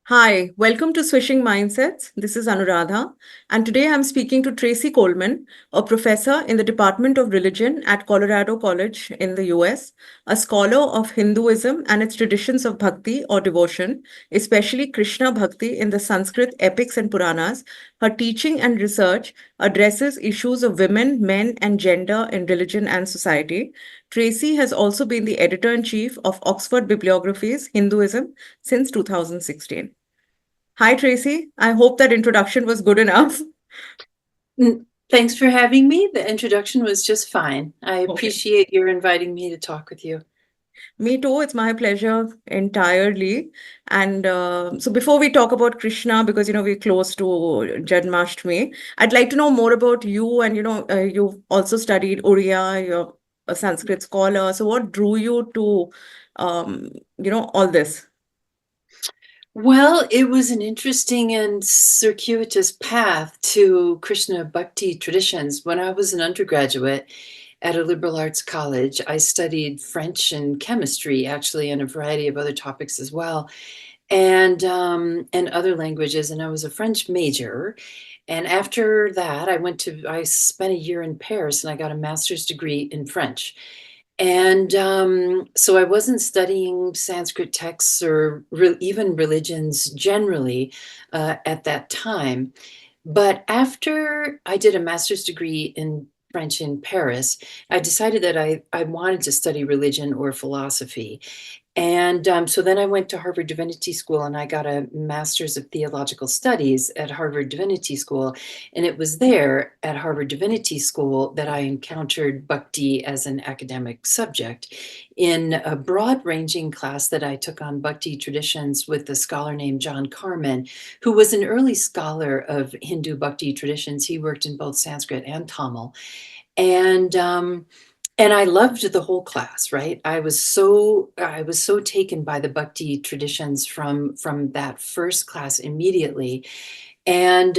Hi, welcome to Swishing Mindsets. This is Anuradha, and today I'm speaking to Tracy Coleman, a professor in the Department of Religion at Colorado College in the US, a scholar of Hinduism and its traditions of bhakti or devotion, especially Krishna bhakti in the Sanskrit epics and Puranas. Her teaching and research addresses issues of women, men, and gender in religion and society. Tracy has also been the editor-in-chief of Oxford Bibliographies, Hinduism, since 2016. Hi, Tracy. I hope that introduction was good enough. Thanks for having me. The introduction was just fine. I Okay. appreciate your inviting me to talk with you. Me too. It's my pleasure entirely. And so before we talk about Krishna, because, we're close to Janmashtami, I'd like to know more about you. And, you've also studied Oriya, you're a Sanskrit scholar. So what drew you to, all this? Well, it was an interesting and circuitous path to Krishna Bhakti traditions. When I was an undergraduate at a liberal arts college, I studied French and chemistry, actually, and a variety of other topics as well, and other languages. And I was a French major. And after that, I spent a year in Paris and I got a master's degree in French. And so I wasn't studying Sanskrit texts or even religions generally at that time. But after I did a master's degree in French in Paris, I decided that I wanted to study religion or philosophy. And so then I went to Harvard Divinity School and I got a master's of theological studies at Harvard Divinity School. And it was there at Harvard Divinity School that I encountered bhakti as an academic subject in a broad ranging class that I took on bhakti traditions with a scholar named John Carmen, who was an early scholar of Hindu bhakti traditions. He worked in both Sanskrit and Tamil. And and I loved the whole class, right? I was so taken by the bhakti traditions from that first class immediately. And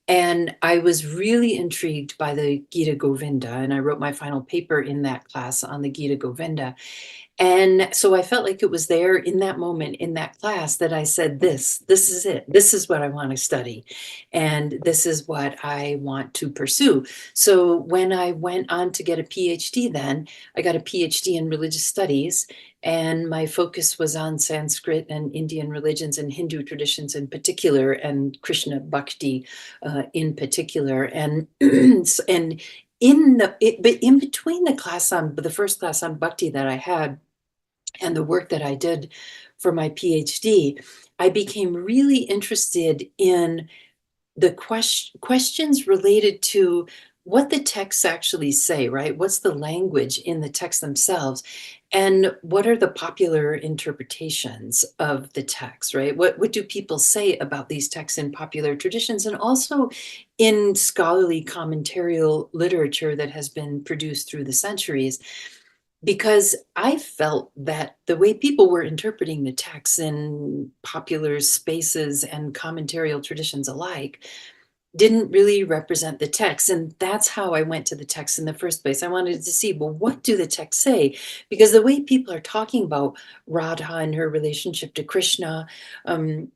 and I was really intrigued by the Gita Govinda, and I wrote my final paper in that class on the Gita Govinda. And so I felt like it was there in that moment in that class that I said, this is it. This is what I want to study. And this is what I want to pursue. So when I went on to get a PhD, then I got a PhD in religious studies. And my focus was on Sanskrit and Indian religions and Hindu traditions in particular, and Krishna Bhakti in particular. And and but in between the first class on Bhakti that I had, and the work that I did for my PhD, I became really interested in the questions related to what the texts actually say, right? What's the language in the texts themselves? And what are the popular interpretations of the text, right? What do people say about these texts in popular traditions and also in scholarly commentarial literature that has been produced through the centuries? Because I felt that the way people were interpreting the texts in popular spaces and commentarial traditions alike didn't really represent the text. And that's how I went to the text in the first place. I wanted to see, well, what do the texts say? Because the way people are talking about Radha and her relationship to Krishna, and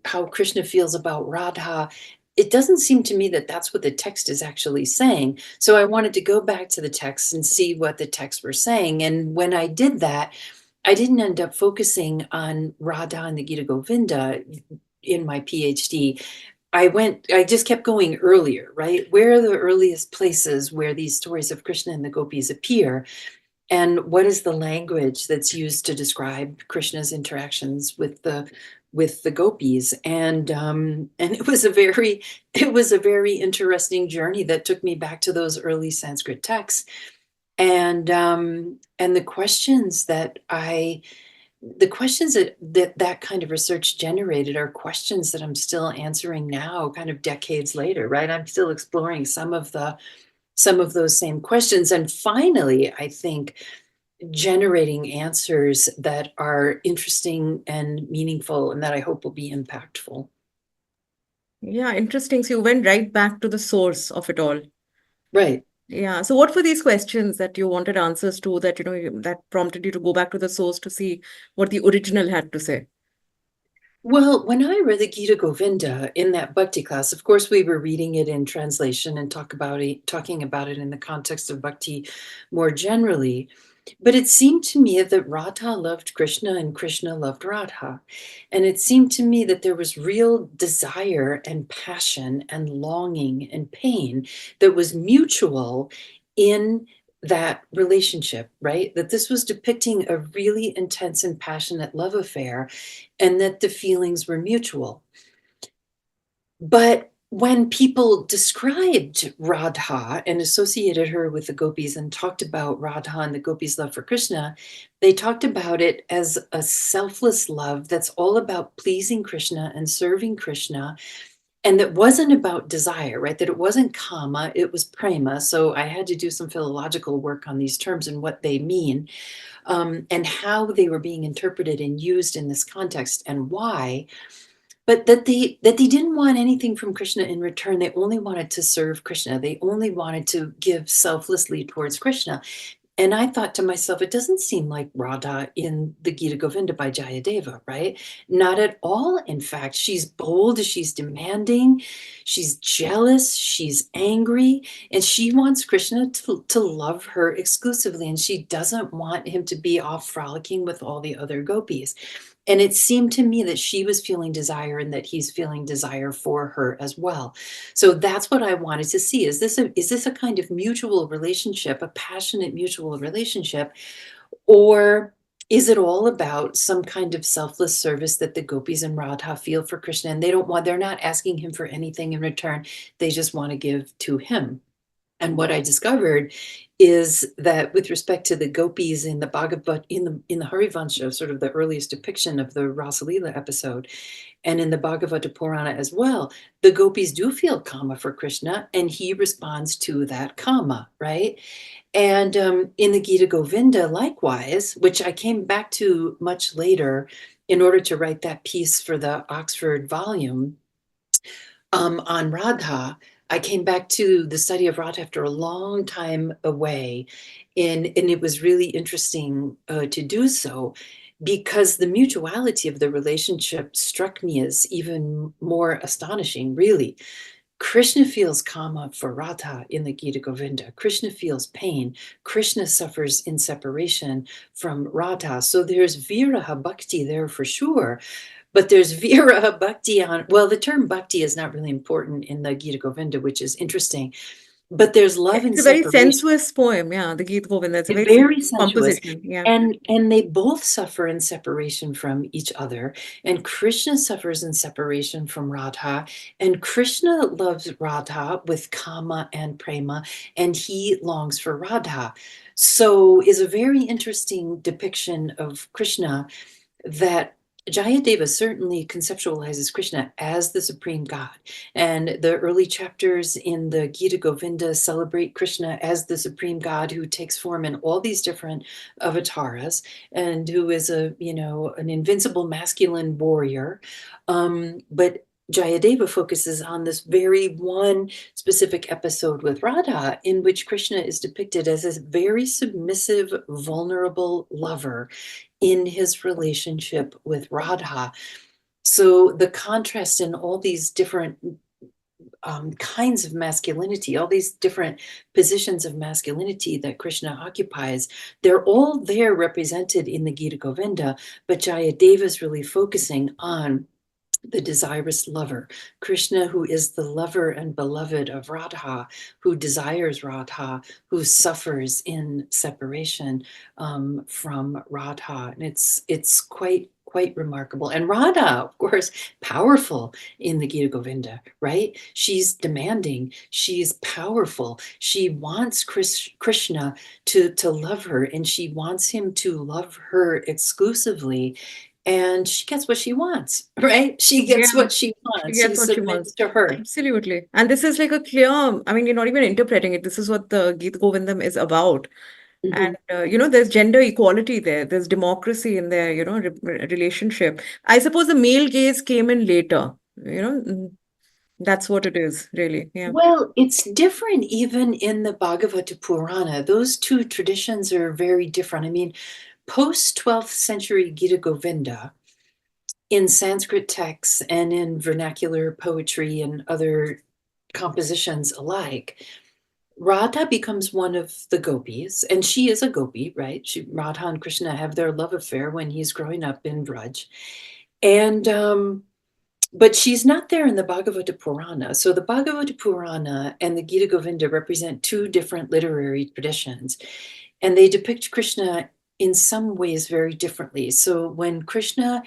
how Krishna feels about Radha, it doesn't seem to me that that's what the text is actually saying. So I wanted to go back to the text and see what the texts were saying. And when I did that, I didn't end up focusing on Radha and the Gita Govinda in my PhD. I just kept going earlier, right? Where are the earliest places where these stories of Krishna and the gopis appear? And what is the language that's used to describe Krishna's interactions with the gopis? And it was a very interesting journey that took me back to those early Sanskrit texts. And the questions that kind of research generated are questions that I'm still answering now, kind of decades later, right? I'm still exploring some of those same questions. And finally, I think generating answers that are interesting and meaningful and that I hope will be impactful. Yeah, interesting. So you went right back to the source of it all. Right. Yeah. So what were these questions that you wanted answers to that, that prompted you to go back to the source to see what the original had to say? Well, when I read the Gita Govinda in that bhakti class, of course, we were reading it in translation and talking about it in the context of bhakti more generally. But it seemed to me that Radha loved Krishna and Krishna loved Radha. And it seemed to me that there was real desire and passion and longing and pain that was mutual in that relationship, right? That this was depicting a really intense and passionate love affair, and that the feelings were mutual. But when people described Radha and associated her with the gopis and talked about Radha and the gopis' love for Krishna, they talked about it as a selfless love that's all about pleasing Krishna and serving Krishna, and that wasn't about desire, right? That it wasn't kama, it was prema. So I had to do some philological work on these terms and what they mean, and how they were being interpreted and used in this context and why. But that they didn't want anything from Krishna in return. They only wanted to serve Krishna. They only wanted to give selflessly towards Krishna. And I thought to myself, it doesn't seem like Radha in the Gita Govinda by Jayadeva, right? Not at all. In fact, she's bold, she's demanding, she's jealous, she's angry, and she wants Krishna to love her exclusively. And she doesn't want him to be off frolicking with all the other gopis. And it seemed to me that she was feeling desire and that he's feeling desire for her as well. So that's what I wanted to see. Is this a kind of mutual relationship, a passionate mutual relationship, or is it all about some kind of selfless service that the gopis and Radha feel for Krishna, and they're not asking him for anything in return. They just want to give to him. And what I discovered is that with respect to the gopis in the in the Harivamsa, sort of the earliest depiction of the Rasa Leela episode, and in the Bhagavata Purana as well, the gopis do feel kama for Krishna, and he responds to that kama, right? And in the Gita Govinda, likewise, which I came back to much later in order to write that piece for the Oxford volume, on Radha, I came back to the study of Radha after a long time away, and it was really interesting to do so, because the mutuality of the relationship struck me as even more astonishing, really. Krishna feels kama for Radha in the Gita Govinda. Krishna feels pain. Krishna suffers in separation from Radha. So there's viraha-bhakti there for sure. But there's viraha-bhakti on, well, the term bhakti is not really important in the Gita Govinda, which is interesting. But there's love in It's a very separation. sensuous poem, yeah, the Gita Govinda. It's a very Very sensuous sensuous. composition, yeah. And they both suffer in separation from each other. And Krishna suffers in separation from Radha. And Krishna loves Radha with kama and prema, and he longs for Radha. So is a very interesting depiction of Krishna that Jayadeva certainly conceptualizes Krishna as the supreme God. And the early chapters in the Gita Govinda celebrate Krishna as the supreme God who takes form in all these different avatars and who is an invincible masculine warrior. But Jayadeva focuses on this very one specific episode with Radha, in which Krishna is depicted as a very submissive, vulnerable lover in his relationship with Radha. So the contrast in all these different kinds of masculinity, all these different positions of masculinity that Krishna occupies, they're all there represented in the Gita Govinda, but Jayadeva is really focusing on the desirous lover, Krishna, who is the lover and beloved of Radha, who desires Radha, who suffers in separation from Radha. And it's quite remarkable. And Radha, of course, powerful in the Gita Govinda, right? She's demanding, she's powerful. She wants Krishna to love her, and she wants him to love her exclusively. And she gets what she wants, right? She Yeah, gets what she she wants. He gets what she submits wants. to her. Absolutely. And this is like a clear, I mean, you're not even interpreting it. This is what the Gita Govindam is about. Mhm. And, there's gender equality there. There's democracy in their, relationship. I suppose the male gaze came in later, that's what it is, really. Yeah. Well, it's different even in the Bhagavata Purana. Those two traditions are very different. I mean, post 12th century Gita Govinda, in Sanskrit texts and in vernacular poetry and other compositions alike, Radha becomes one of the gopis, and she is a gopi, right? Radha and Krishna have their love affair when he's growing up in Braj. And but she's not there in the Bhagavata Purana. So the Bhagavata Purana and the Gita Govinda represent two different literary traditions, and they depict Krishna in some ways very differently. So when Krishna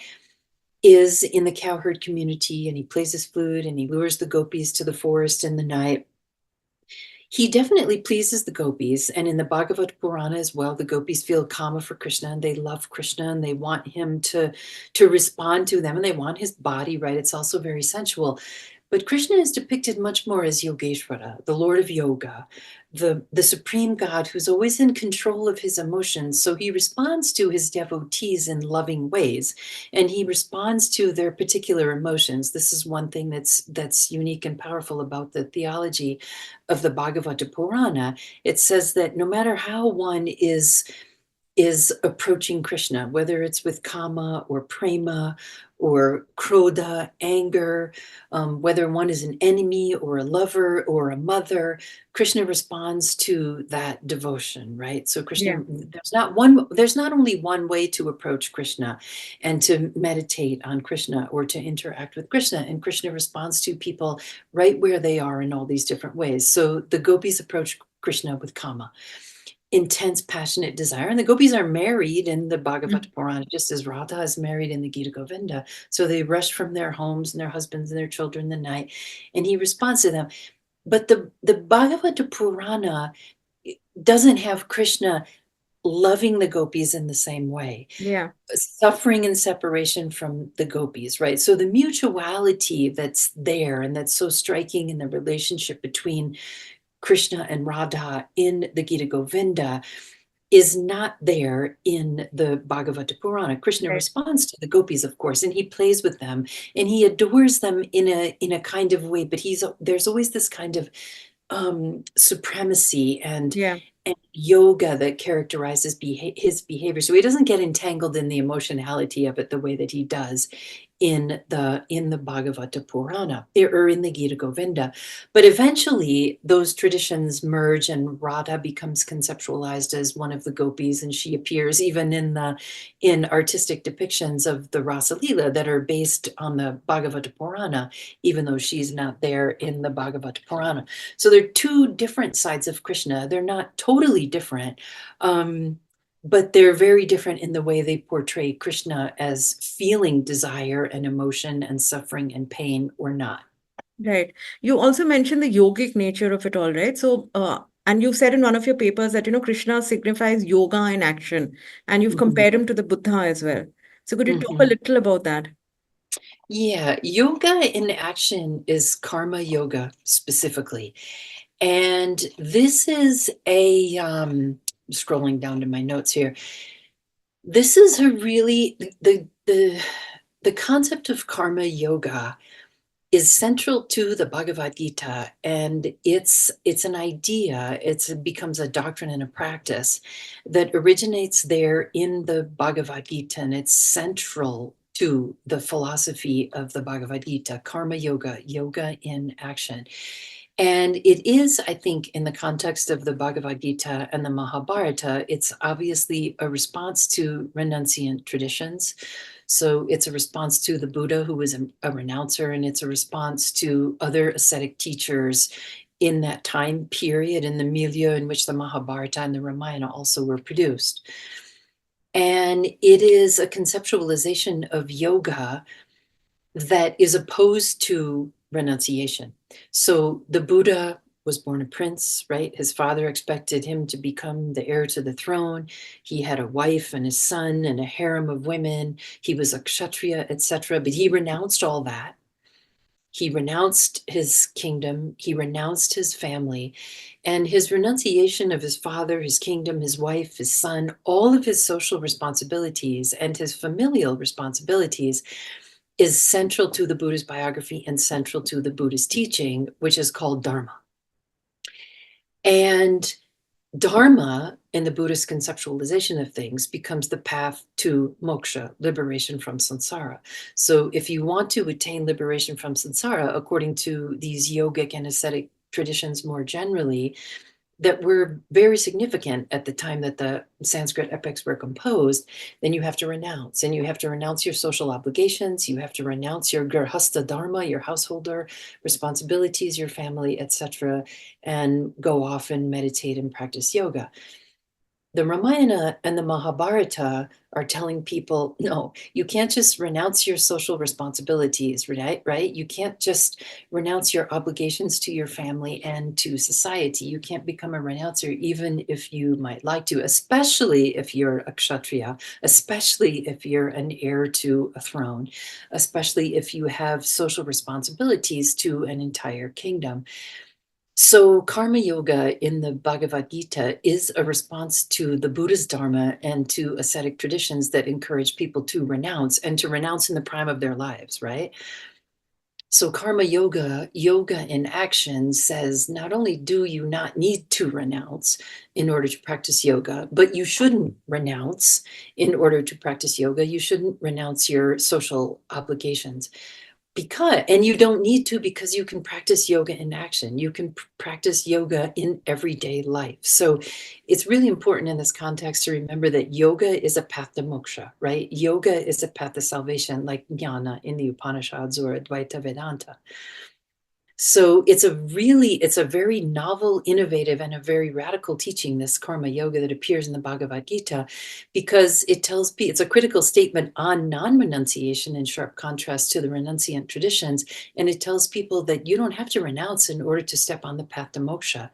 is in the cowherd community and he plays his flute and he lures the gopis to the forest in the night, he definitely pleases the gopis. And in the Bhagavata Purana as well, the gopis feel kama for Krishna and they love Krishna and they want him to respond to them and they want his body, right? It's also very sensual. But Krishna is depicted much more as Yogeshwara, the Lord of Yoga, the supreme God who's always in control of his emotions. So he responds to his devotees in loving ways, and he responds to their particular emotions. This is one thing that's unique and powerful about the theology of the Bhagavata Purana. It says that no matter how one is approaching Krishna, whether it's with kama or prema or krodha, anger, whether one is an enemy or a lover or a mother, Krishna responds to that devotion, right? So Yeah. Krishna, there's not only one way to approach Krishna and to meditate on Krishna or to interact with Krishna, and Krishna responds to people right where they are in all these different ways. So the gopis approach Krishna with kama, intense, passionate desire. And the gopis are married in the Bhagavata Purana, just as Radha is married in the Gita Govinda. So they rush from their homes and their husbands and their children in the night, and he responds to them. But the Bhagavata Purana doesn't have Krishna loving the gopis in the same way. Yeah. Suffering and separation from the gopis, right? So the mutuality that's there and that's so striking in the relationship between Krishna and Radha in the Gita Govinda is not there in the Bhagavata Purana. Krishna Right. responds to the gopis, of course, and he plays with them and he adores them in a kind of way, but there's always this kind of supremacy Yeah. and yoga that characterizes his behavior. So he doesn't get entangled in the emotionality of it the way that he does in the Bhagavata Purana or in the Gita Govinda. But eventually those traditions merge and Radha becomes conceptualized as one of the gopis, and she appears even in artistic depictions of the Rasa Leela that are based on the Bhagavata Purana, even though she's not there in the Bhagavata Purana. So they're two different sides of Krishna. They're not totally different. But they're very different in the way they portray Krishna as feeling desire and emotion and suffering and pain or not. Right. You also mentioned the yogic nature of it all, right? So, and you said in one of your papers that, Krishna signifies yoga in action, and you've Mhm. compared him to the Buddha as well. So, could you talk a Mhm. little about that? Yeah, yoga in action is karma yoga specifically. And this is scrolling down to my notes here. This is a really, the concept of karma yoga is central to the Bhagavad Gita, and it's an idea. It becomes a doctrine and a practice that originates there in the Bhagavad Gita, and it's central to the philosophy of the Bhagavad Gita, karma yoga, yoga in action. And it is, I think, in the context of the Bhagavad Gita and the Mahabharata, it's obviously a response to renunciant traditions. So it's a response to the Buddha, who was a renouncer, and it's a response to other ascetic teachers in that time period, in the milieu in which the Mahabharata and the Ramayana also were produced. And it is a conceptualization of yoga that is opposed to renunciation. So the Buddha was born a prince, right? His father expected him to become the heir to the throne. He had a wife and a son and a harem of women. He was a kshatriya, etc. But he renounced all that. He renounced his kingdom. He renounced his family. And his renunciation of his father, his kingdom, his wife, his son, all of his social responsibilities and his familial responsibilities is central to the Buddha's biography and central to the Buddhist teaching, which is called Dharma. And Dharma, in the Buddhist conceptualization of things, becomes the path to moksha, liberation from samsara. So if you want to attain liberation from samsara, according to these yogic and ascetic traditions more generally, that were very significant at the time that the Sanskrit epics were composed, then you have to renounce. And you have to renounce your social obligations. You have to renounce your grihastha dharma, your householder responsibilities, your family, etc., and go off and meditate and practice yoga. The Ramayana and the Mahabharata are telling people, no, you can't just renounce your social responsibilities, right? You can't just renounce your obligations to your family and to society. You can't become a renouncer, even if you might like to, especially if you're a kshatriya, especially if you're an heir to a throne, especially if you have social responsibilities to an entire kingdom. So, karma yoga in the Bhagavad Gita is a response to the Buddha's Dharma and to ascetic traditions that encourage people to renounce and to renounce in the prime of their lives, right? So, karma yoga, yoga in action, says not only do you not need to renounce in order to practice yoga, but you shouldn't renounce in order to practice yoga. You shouldn't renounce your social obligations. And you don't need to, because you can practice yoga in action. You can practice yoga in everyday life. So it's really important in this context to remember that yoga is a path to moksha, right? Yoga is a path to salvation, like jnana in the Upanishads or Advaita Vedanta. So it's a very novel, innovative, and a very radical teaching, this karma yoga that appears in the Bhagavad Gita, because it's a critical statement on non-renunciation, in sharp contrast to the renunciant traditions. And it tells people that you don't have to renounce in order to step on the path to moksha.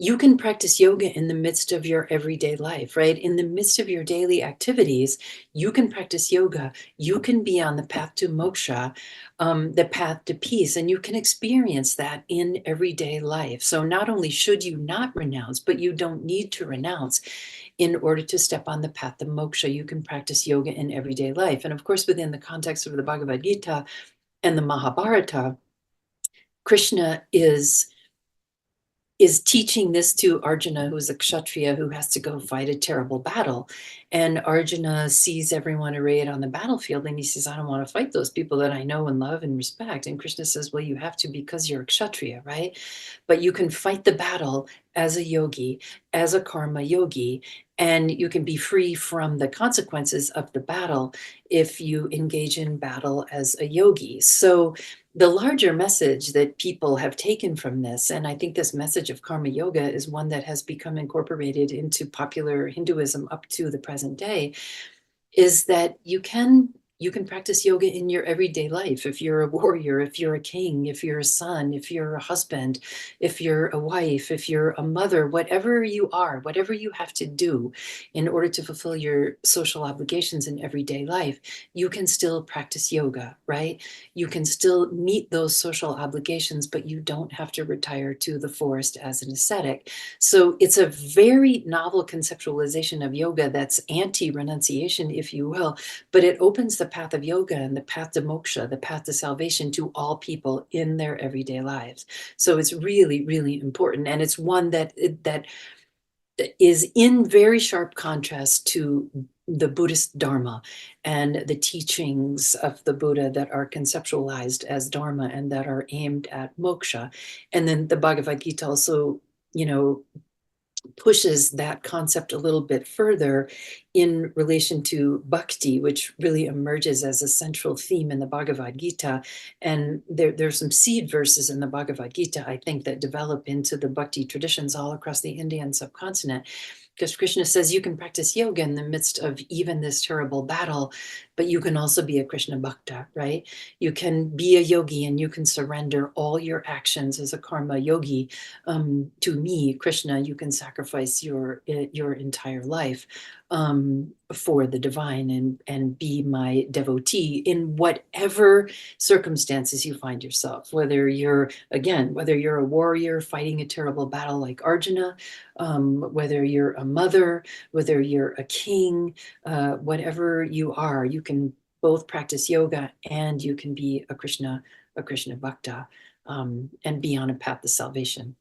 You can practice yoga in the midst of your everyday life, right? In the midst of your daily activities, you can practice yoga. You can be on the path to moksha, the path to peace, and you can experience that in everyday life. So not only should you not renounce, but you don't need to renounce in order to step on the path to moksha. You can practice yoga in everyday life. And of course, within the context of the Bhagavad Gita and the Mahabharata, Krishna is teaching this to Arjuna, who's a kshatriya who has to go fight a terrible battle. And Arjuna sees everyone arrayed on the battlefield and he says, I don't want to fight those people that I know and love and respect. And Krishna says, well, you have to, because you're a kshatriya, right? But you can fight the battle as a yogi, as a karma yogi, and you can be free from the consequences of the battle if you engage in battle as a yogi. So the larger message that people have taken from this, and I think this message of karma yoga is one that has become incorporated into popular Hinduism up to the present day, is that you can practice yoga in your everyday life. If you're a warrior, if you're a king, if you're a son, if you're a husband, if you're a wife, if you're a mother, whatever you are, whatever you have to do in order to fulfill your social obligations in everyday life, you can still practice yoga, right? You can still meet those social obligations, but you don't have to retire to the forest as an ascetic. So it's a very novel conceptualization of yoga that's anti-renunciation, if you will, but it opens the path of yoga and the path to moksha, the path to salvation, to all people in their everyday lives. So it's really, really important. And it's one that is in very sharp contrast to the Buddhist Dharma and the teachings of the Buddha that are conceptualized as Dharma and that are aimed at moksha. And then the Bhagavad Gita also, pushes that concept a little bit further in relation to bhakti, which really emerges as a central theme in the Bhagavad Gita. And there's some seed verses in the Bhagavad Gita, I think, that develop into the bhakti traditions all across the Indian subcontinent. Because Krishna says you can practice yoga in the midst of even this terrible battle, but you can also be a Krishna bhakta, right? You can be a yogi and you can surrender all your actions as a karma yogi to me, Krishna. You can sacrifice your entire life for the divine and be my devotee in whatever circumstances you find yourself. Whether you're a warrior fighting a terrible battle like Arjuna, whether you're a mother, whether you're a king, whatever you are, you can both practice yoga and you can be a Krishna bhakta, and be on a path to salvation.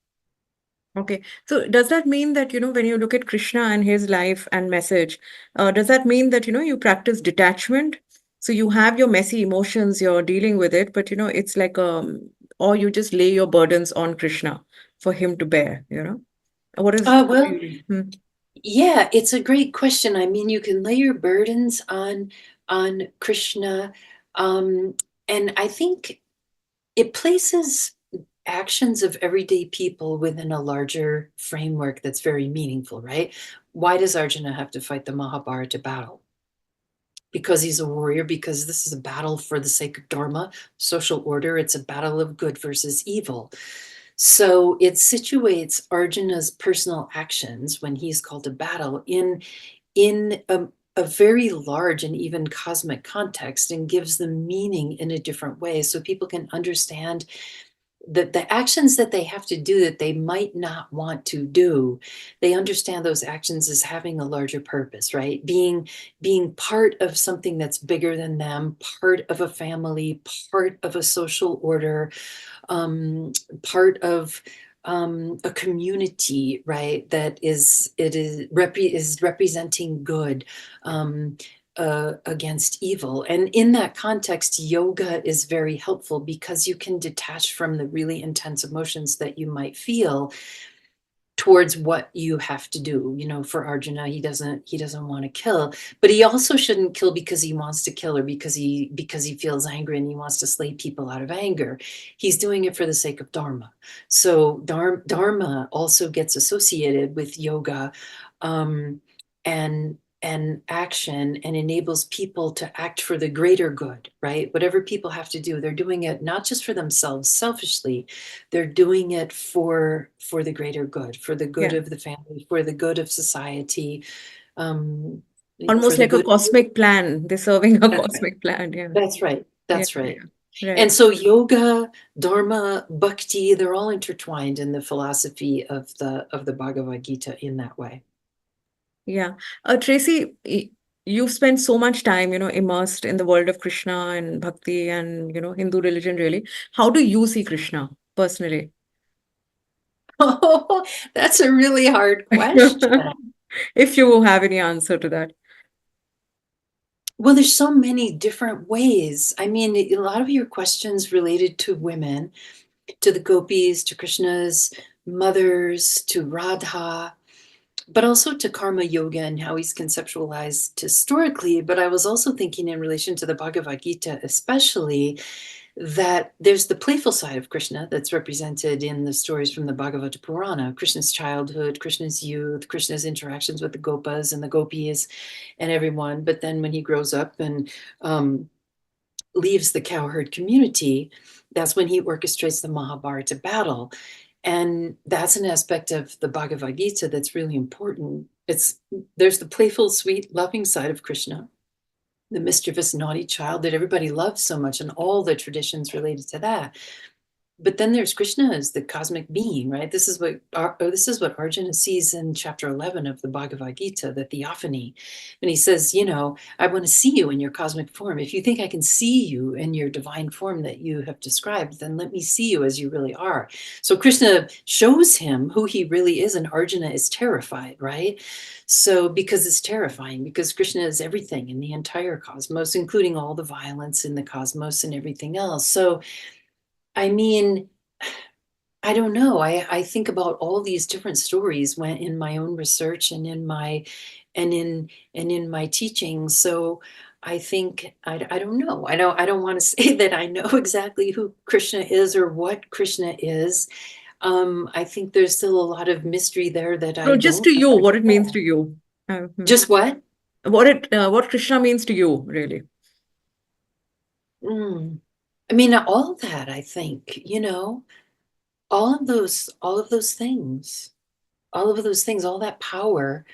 Okay. So does that mean that, when you look at Krishna and his life and message, does that mean that, you practice detachment? So you have your messy emotions, you're dealing with it, but, it's like, or you just lay your burdens on Krishna for him to bear? What do Well, you do? yeah, it's a great question. I mean, you can lay your burdens on Krishna, um, and I think it places actions of everyday people within a larger framework that's very meaningful, right? Why does Arjuna have to fight the Mahabharata battle? Because he's a warrior, because this is a battle for the sake of dharma, social order. It's a battle of good versus evil. So it situates Arjuna's personal actions when he's called to battle in a very large and even cosmic context, and gives them meaning in a different way, so people can understand that the actions that they have to do that they might not want to do, they understand those actions as having a larger purpose, right? Being part of something that's bigger than them, part of a family, part of a social order, part of a community, right? That is representing good, against evil. And in that context, yoga is very helpful because you can detach from the really intense emotions that you might feel towards what you have to do. For Arjuna, he doesn't want to kill, but he also shouldn't kill because he wants to kill, or because he feels angry and he wants to slay people out of anger. He's doing it for the sake of dharma. So dharma also gets associated with yoga, and action, and enables people to act for the greater good, right? Whatever people have to do, they're doing it not just for themselves selfishly, they're doing it for the greater good, for the good Yeah. of the family, for the good of society, um, for Almost the like a good. cosmic plan. They're serving a That's right. cosmic plan. Yeah. That's right. Yeah. That's right. Yeah. And Right. so yoga, dharma, bhakti, they're all intertwined in the philosophy of the Bhagavad Gita in that way. Yeah. Tracy, you've spent so much time, immersed in the world of Krishna and Bhakti and, Hindu religion, really. How do you see Krishna personally? Oh, that's a really hard question. If you have any answer to that. Well, there's so many different ways. I mean, a lot of your questions related to women, to the gopis, to Krishna's mothers, to Radha, but also to karma yoga and how he's conceptualized historically. But I was also thinking in relation to the Bhagavad Gita, especially, that there's the playful side of Krishna that's represented in the stories from the Bhagavata Purana, Krishna's childhood, Krishna's youth, Krishna's interactions with the gopas and the gopis and everyone. But then when he grows up and leaves the cowherd community, that's when he orchestrates the Mahabharata battle. And that's an aspect of the Bhagavad Gita that's really important. There's the playful, sweet, loving side of Krishna, the mischievous, naughty child that everybody loves so much, and all the traditions related to that. But then there's Krishna as the cosmic being, right? This is what Arjuna sees in chapter 11 of the Bhagavad Gita, the theophany, when he says, I want to see you in your cosmic form. If you think I can see you in your divine form that you have described, then let me see you as you really are. So Krishna shows him who he really is, and Arjuna is terrified, right? So because it's terrifying, because Krishna is everything in the entire cosmos, including all the violence in the cosmos and everything else. So I mean, I don't know. I think about all these different stories when in my own research and in my teaching. So I think I don't know. I don't want to say that I know exactly who Krishna is or what Krishna is. I think there's still a lot of mystery there that I No, just to don't you, what it means understand. to you. Just what? What Krishna means to you, really. Mm. I mean, all that, I think, all of those things. All that power,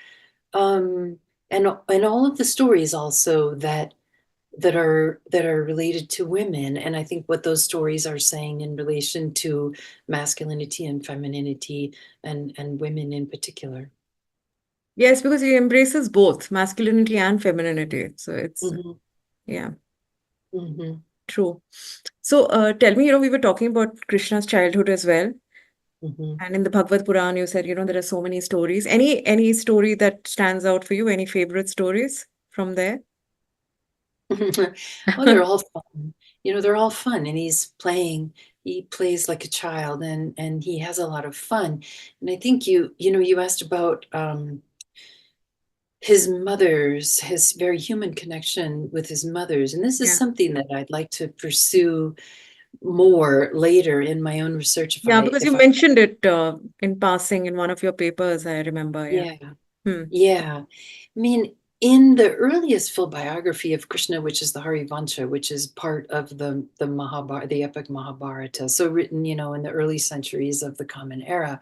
um, and all of the stories also that are related to women. And I think what those stories are saying in relation to masculinity and femininity, and women in particular. Yes, because he embraces both masculinity and femininity. So it's, Hmm. yeah, Hmm. true. So tell me, we were talking about Krishna's childhood as well. Mhm. And in the Bhagavad Purana, you said, there are so many stories. Any story that stands out for you? Any favorite stories from there? Oh, they're all fun. They're all fun, and he plays like a child, and he has a lot of fun. And I think you asked about his very human connection with his mothers, and this is Yeah. something that I'd like to pursue more later in my own research Yeah, because you if I mentioned it in passing in one of your papers, I remember. Yeah. yeah. Hmm. Yeah. I mean, in the earliest full biography of Krishna, which is the Harivamsa, which is part of the Mahabharata, the epic Mahabharata, so written, in the early centuries of the Common Era,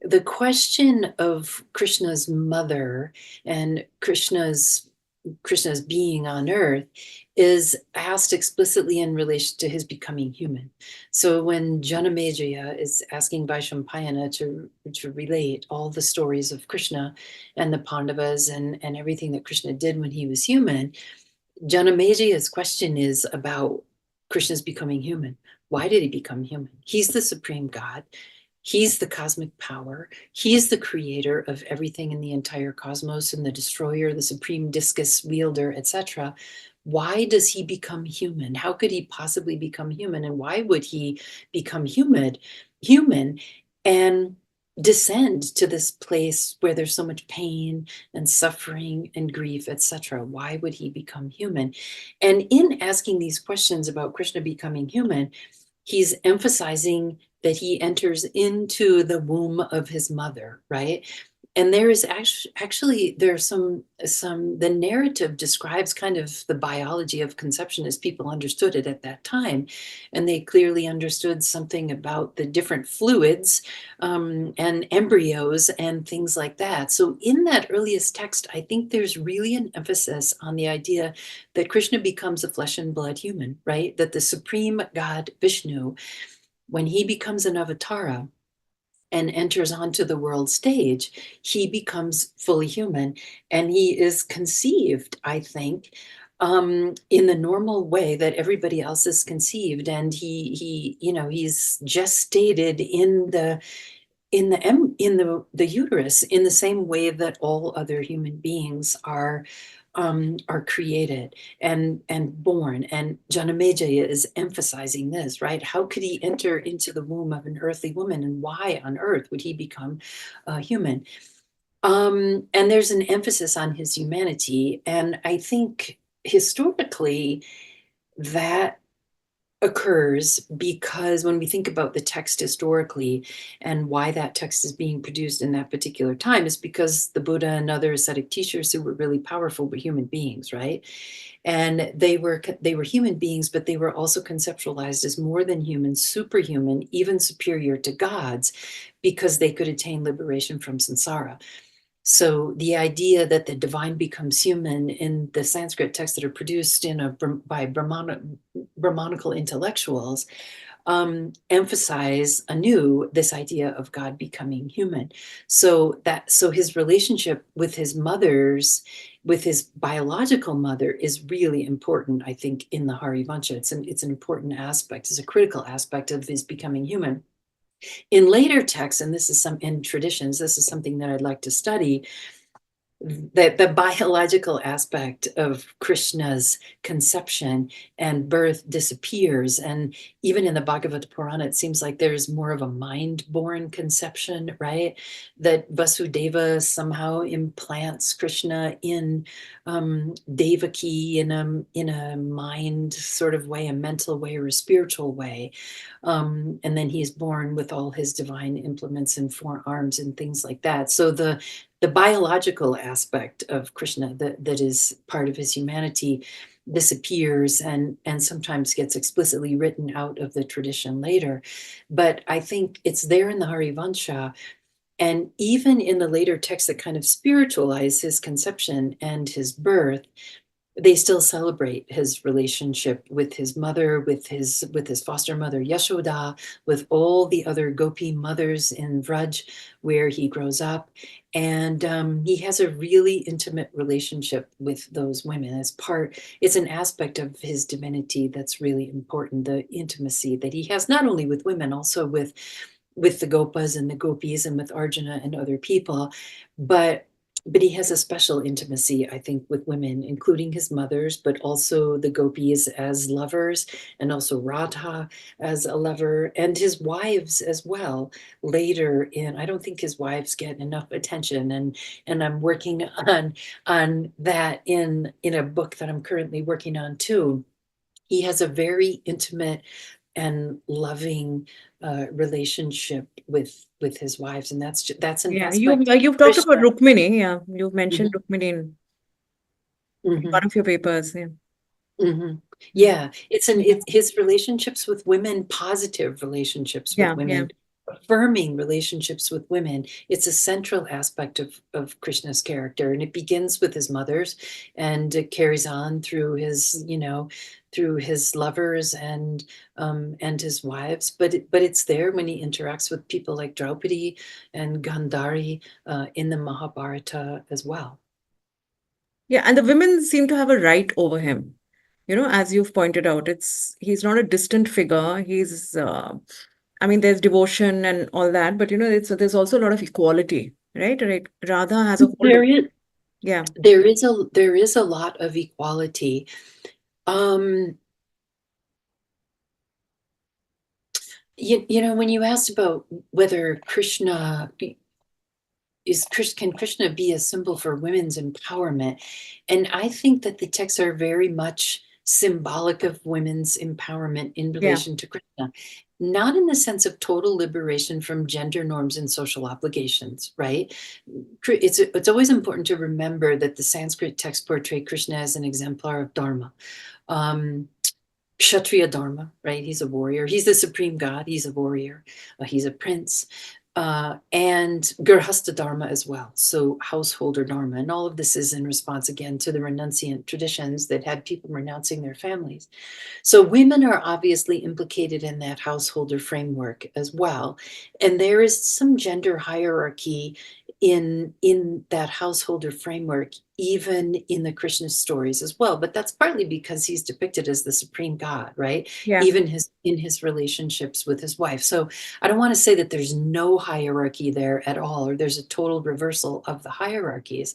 the question of Krishna's mother and Krishna's being on earth is asked explicitly in relation to his becoming human. So when Janamejaya is asking Vaishampayana to relate all the stories of Krishna and the Pandavas and everything that Krishna did when he was human, Janamajaya's question is about Krishna's becoming human. Why did he become human? He's the supreme God. He's the cosmic power. He's the creator of everything in the entire cosmos and the destroyer, the supreme discus wielder, etc. Why does he become human? How could he possibly become human? And why would he become human and descend to this place where there's so much pain and suffering and grief, etc.? Why would he become human? And in asking these questions about Krishna becoming human, he's emphasizing that he enters into the womb of his mother, right? And there is actually there's some the narrative describes kind of the biology of conception as people understood it at that time, and they clearly understood something about the different fluids and embryos and things like that. So in that earliest text, I think there's really an emphasis on the idea that Krishna becomes a flesh and blood human, right? That the supreme God Vishnu, when he becomes an avatara and enters onto the world stage, he becomes fully human, and he is conceived, I think, in the normal way that everybody else is conceived, and he's gestated in the uterus in the same way that all other human beings are created and born. And Janamejaya is emphasizing this, right? How could he enter into the womb of an earthly woman, and why on earth would he become human? And there's an emphasis on his humanity, and I think historically that occurs because when we think about the text historically and why that text is being produced in that particular time is because the Buddha and other ascetic teachers who were really powerful were human beings, right? And they were human beings, but they were also conceptualized as more than human, superhuman, even superior to gods, because they could attain liberation from samsara. So the idea that the divine becomes human in the Sanskrit texts that are produced by Brahmanical intellectuals emphasize anew this idea of God becoming human. So his relationship with with his biological mother, is really important, I think, in the Harivamsa. It's an important aspect, it's a critical aspect of his becoming human. In later texts, and in traditions, this is something that I'd like to study, that the biological aspect of Krishna's conception and birth disappears. And even in the Bhagavata Purana, it seems like there's more of a mind-born conception, right? That Vasudeva somehow implants Krishna in Devaki in a mind sort of way, a mental way or a spiritual way. And then he's born with all his divine implements and four arms and things like that. So the biological aspect of Krishna that is part of his humanity disappears and sometimes gets explicitly written out of the tradition later. But I think it's there in the Harivamsa, and even in the later texts that kind of spiritualize his conception and his birth, they still celebrate his relationship with his mother, with his foster mother Yashoda, with all the other gopi mothers in Vraj where he grows up, and he has a really intimate relationship with those women. It's an aspect of his divinity that's really important, the intimacy that he has not only with women, also with the gopas and the gopis and with Arjuna and other people, but he has a special intimacy, I think, with women, including his mothers, but also the gopis as lovers, and also Radha as a lover, and his wives as well. Later in, I don't think his wives get enough attention, and I'm working on that in a book that I'm currently working on too. He has a very intimate and loving relationship with his wives, and that's an Yeah, aspect of you've talked about Krishna. Rukmini. Yeah, you've mentioned Mhm, Rukmini in mhm, one of your papers. Yeah. mhm. Mm. Yeah, it's his relationships with women, positive relationships with Yeah, yeah. women, affirming relationships with women. It's a central aspect of Krishna's character, and it begins with his mothers, and it carries on through his, through his lovers and his wives. But it's there when he interacts with people like Draupadi and Gandhari in the Mahabharata as well. Yeah, and the women seem to have a right over him. As you've pointed out, he's not a distant figure. I mean, there's devotion and all that, but there's also a lot of equality, right? Right. Radha has a whole, There is yeah, there is a lot of equality. Um, when you asked about whether can Krishna be a symbol for women's empowerment? And I think that the texts are very much symbolic of women's empowerment in yeah, relation to Krishna. Not in the sense of total liberation from gender norms and social obligations, right? It's always important to remember that the Sanskrit texts portray Krishna as an exemplar of Dharma. Um, Kshatriya Dharma, right? He's a warrior. He's the supreme god. He's a warrior. He's a prince. And Grihastha Dharma as well. So householder Dharma. And all of this is in response again to the renunciant traditions that had people renouncing their families. So women are obviously implicated in that householder framework as well. And there is some gender hierarchy in that householder framework, even in the Krishna stories as well. But that's partly because he's depicted as the supreme god, right? yeah. Even in his relationships with his wife. So I don't want to say that there's no hierarchy there at all, or there's a total reversal of the hierarchies.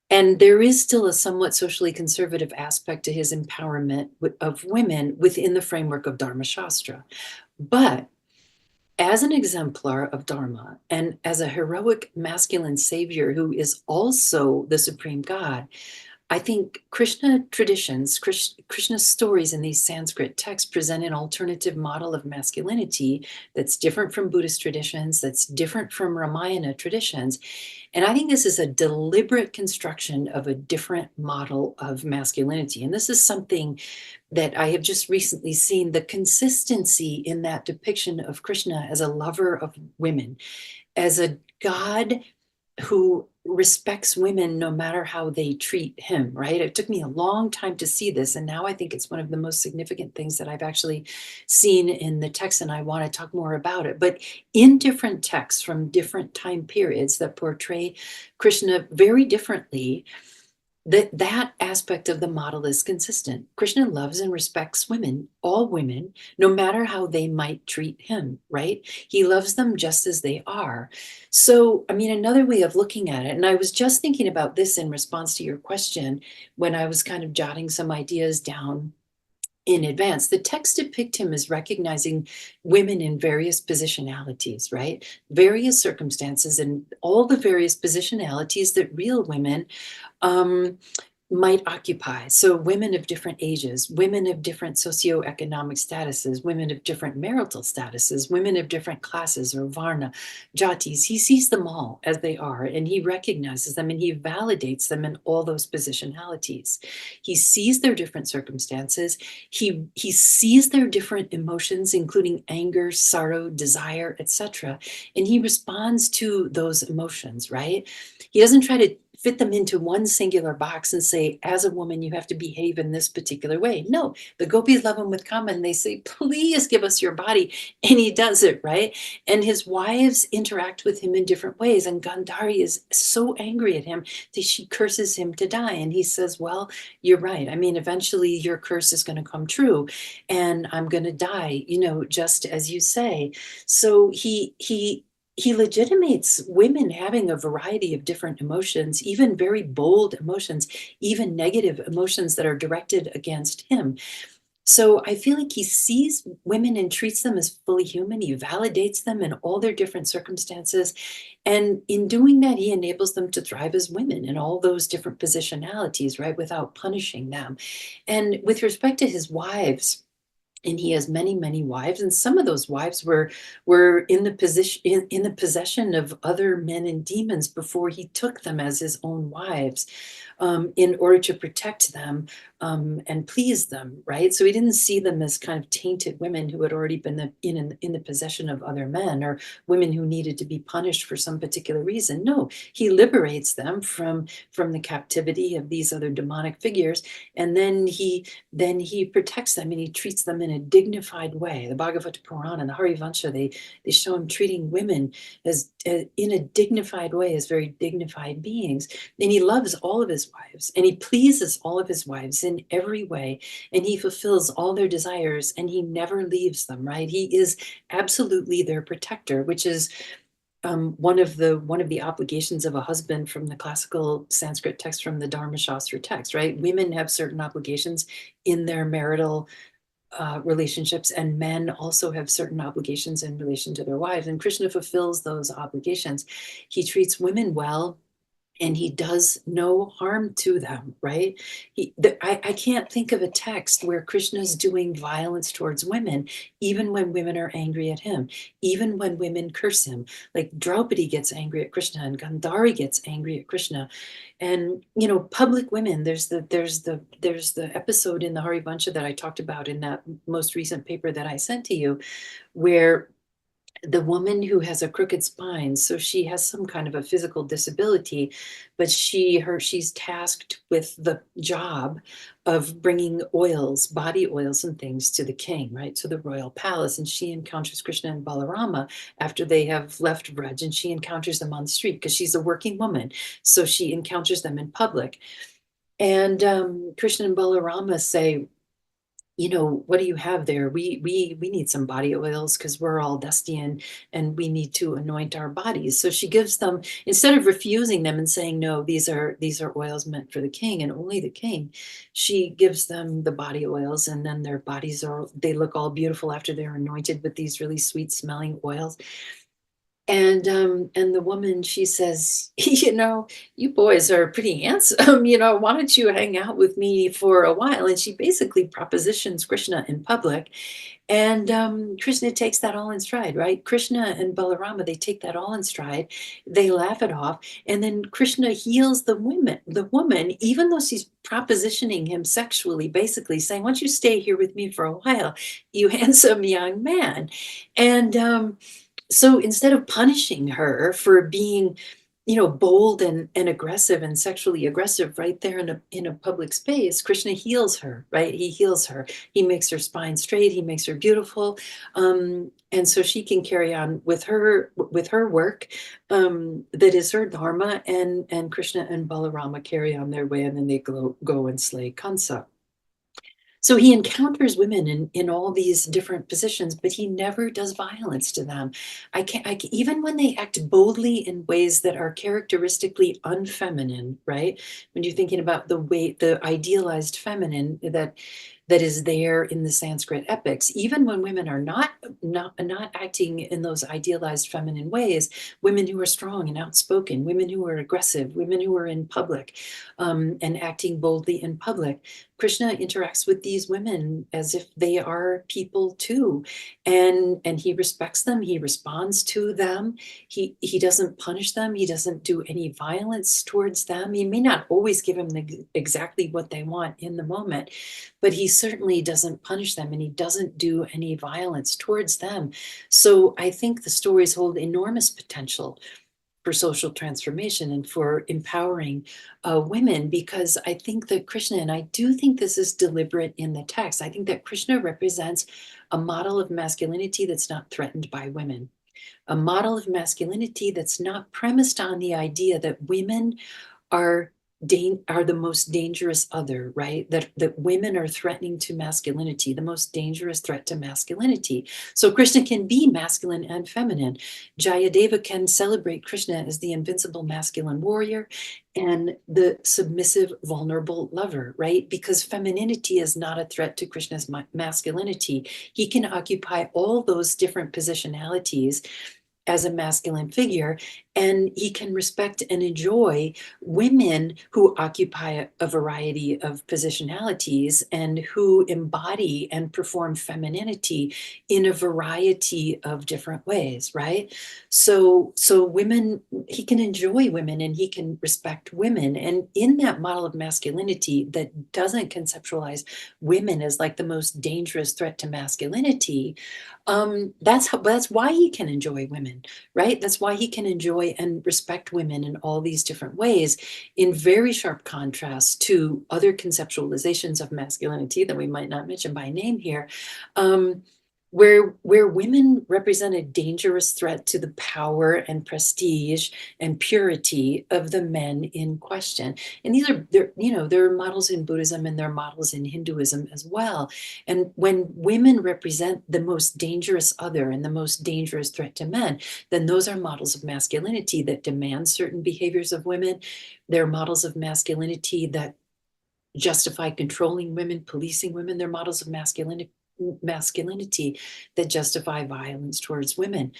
And there is still a somewhat socially conservative aspect to his empowerment of women within the framework of Dharma Shastra. But as an exemplar of Dharma and as a heroic masculine savior who is also the supreme god, I think Krishna traditions, Krishna's stories in these Sanskrit texts present an alternative model of masculinity that's different from Buddhist traditions, that's different from Ramayana traditions. And I think this is a deliberate construction of a different model of masculinity. And this is something that I have just recently seen, the consistency in that depiction of Krishna as a lover of women, as a god who respects women no matter how they treat him, right? It took me a long time to see this. And now I think it's one of the most significant things that I've actually seen in the text, and I want to talk more about it. But in different texts from different time periods that portray Krishna very differently, that aspect of the model is consistent. Krishna loves and respects women, all women, no matter how they might treat him, right? He loves them just as they are. So, I mean, another way of looking at it, and I was just thinking about this in response to your question when I was kind of jotting some ideas down in advance. The text depict him as recognizing women in various positionalities, right? Various circumstances and all the various positionalities that real women um, might occupy. So women of different ages, women of different socioeconomic statuses, women of different marital statuses, women of different classes or varna, jatis. He sees them all as they are, and he recognizes them and he validates them in all those positionalities. He sees their different circumstances. He sees their different emotions, including anger, sorrow, desire, etc. And he responds to those emotions, right? He doesn't try to fit them into one singular box and say, as a woman, you have to behave in this particular way. No, the gopis love him with kama, and they say, please give us your body. And he does it, right? And his wives interact with him in different ways. And Gandhari is so angry at him that she curses him to die. And he says, well, you're right. I mean, eventually your curse is going to come true and I'm going to die, just as you say. So he legitimates women having a variety of different emotions, even very bold emotions, even negative emotions that are directed against him. So I feel like he sees women and treats them as fully human. He validates them in all their different circumstances. And in doing that, he enables them to thrive as women in all those different positionalities, right? Without punishing them. And with respect to his wives, and he has many, many wives, and some of those wives were in the position in the possession of other men and demons before he took them as his own wives, in order to protect them, and please them, right? So he didn't see them as kind of tainted women who had already been in the possession of other men, or women who needed to be punished for some particular reason. No, he liberates them from the captivity of these other demonic figures, and then he protects them and he treats them in a dignified way. The Bhagavata Purana and the Harivamsa, they show him treating women as in a dignified way, as very dignified beings. And he loves all of his wives, and he pleases all of his wives in every way, and he fulfills all their desires, and he never leaves them, right? He is absolutely their protector, which is one of the obligations of a husband from the classical Sanskrit text, from the Dharma Shastra text, right? Women have certain obligations in their marital relationships, and men also have certain obligations in relation to their wives. And Krishna fulfills those obligations. He treats women well, and he does no harm to them, right? I can't think of a text where Krishna is doing violence towards women, even when women are angry at him, even when women curse him. Like Draupadi gets angry at Krishna, and Gandhari gets angry at Krishna. And public women, there's the episode in the Harivamsa that I talked about in that most recent paper that I sent to you, where the woman who has a crooked spine, so she has some kind of a physical disability, but she's tasked with the job of bringing oils, body oils and things to the king, right, to the royal palace. And she encounters Krishna and Balarama after they have left Vraj, and she encounters them on the street because she's a working woman, so she encounters them in public. And Krishna and Balarama say, what do you have there? We need some body oils because we're all dusty, and we need to anoint our bodies. So she gives them, instead of refusing them and saying, no, these are oils meant for the king and only the king, she gives them the body oils, and then their bodies they look all beautiful after they're anointed with these really sweet smelling oils. And the woman, she says, you boys are pretty handsome, why don't you hang out with me for a while? And she basically propositions Krishna in public. And Krishna takes that all in stride, right? Krishna and Balarama, they take that all in stride. They laugh it off. And then Krishna heals the woman, even though she's propositioning him sexually, basically saying, why don't you stay here with me for a while, you handsome young man? And so instead of punishing her for being, bold and aggressive and sexually aggressive right there in a public space, Krishna heals her, right? He heals her. He makes her spine straight. He makes her beautiful. And so she can carry on with her work, that is her dharma, and Krishna and Balarama carry on their way, and then they go and slay Kansa. So he encounters women in all these different positions, but he never does violence to them. Even when they act boldly in ways that are characteristically unfeminine, right? When you're thinking about the idealized feminine that is there in the Sanskrit epics, even when women are not acting in those idealized feminine ways, women who are strong and outspoken, women who are aggressive, women who are in public, and acting boldly in public, Krishna interacts with these women as if they are people too, and he respects them. He responds to them. He doesn't punish them. He doesn't do any violence towards them. He may not always give them exactly what they want in the moment, but he certainly doesn't punish them, and he doesn't do any violence towards them. So I think the stories hold enormous potential for social transformation and for empowering women, because I think that Krishna, and I do think this is deliberate in the text, I think that Krishna represents a model of masculinity that's not threatened by women, a model of masculinity that's not premised on the idea that women are the most dangerous other, right? That women are threatening to masculinity, the most dangerous threat to masculinity. So Krishna can be masculine and feminine. Jayadeva can celebrate Krishna as the invincible masculine warrior and the submissive, vulnerable lover, right? Because femininity is not a threat to Krishna's masculinity. He can occupy all those different positionalities as a masculine figure, and he can respect and enjoy women who occupy a variety of positionalities and who embody and perform femininity in a variety of different ways, right? So women, he can enjoy women and he can respect women, and in that model of masculinity that doesn't conceptualize women as like the most dangerous threat to masculinity, that's why he can enjoy women, right? That's why he can enjoy and respect women in all these different ways, in very sharp contrast to other conceptualizations of masculinity that we might not mention by name here, where women represent a dangerous threat to the power and prestige and purity of the men in question. And these are, there are models in Buddhism and there are models in Hinduism as well. And when women represent the most dangerous other and the most dangerous threat to men, then those are models of masculinity that demand certain behaviors of women. They're models of masculinity that justify controlling women, policing women. They're models of masculinity that justify violence towards women.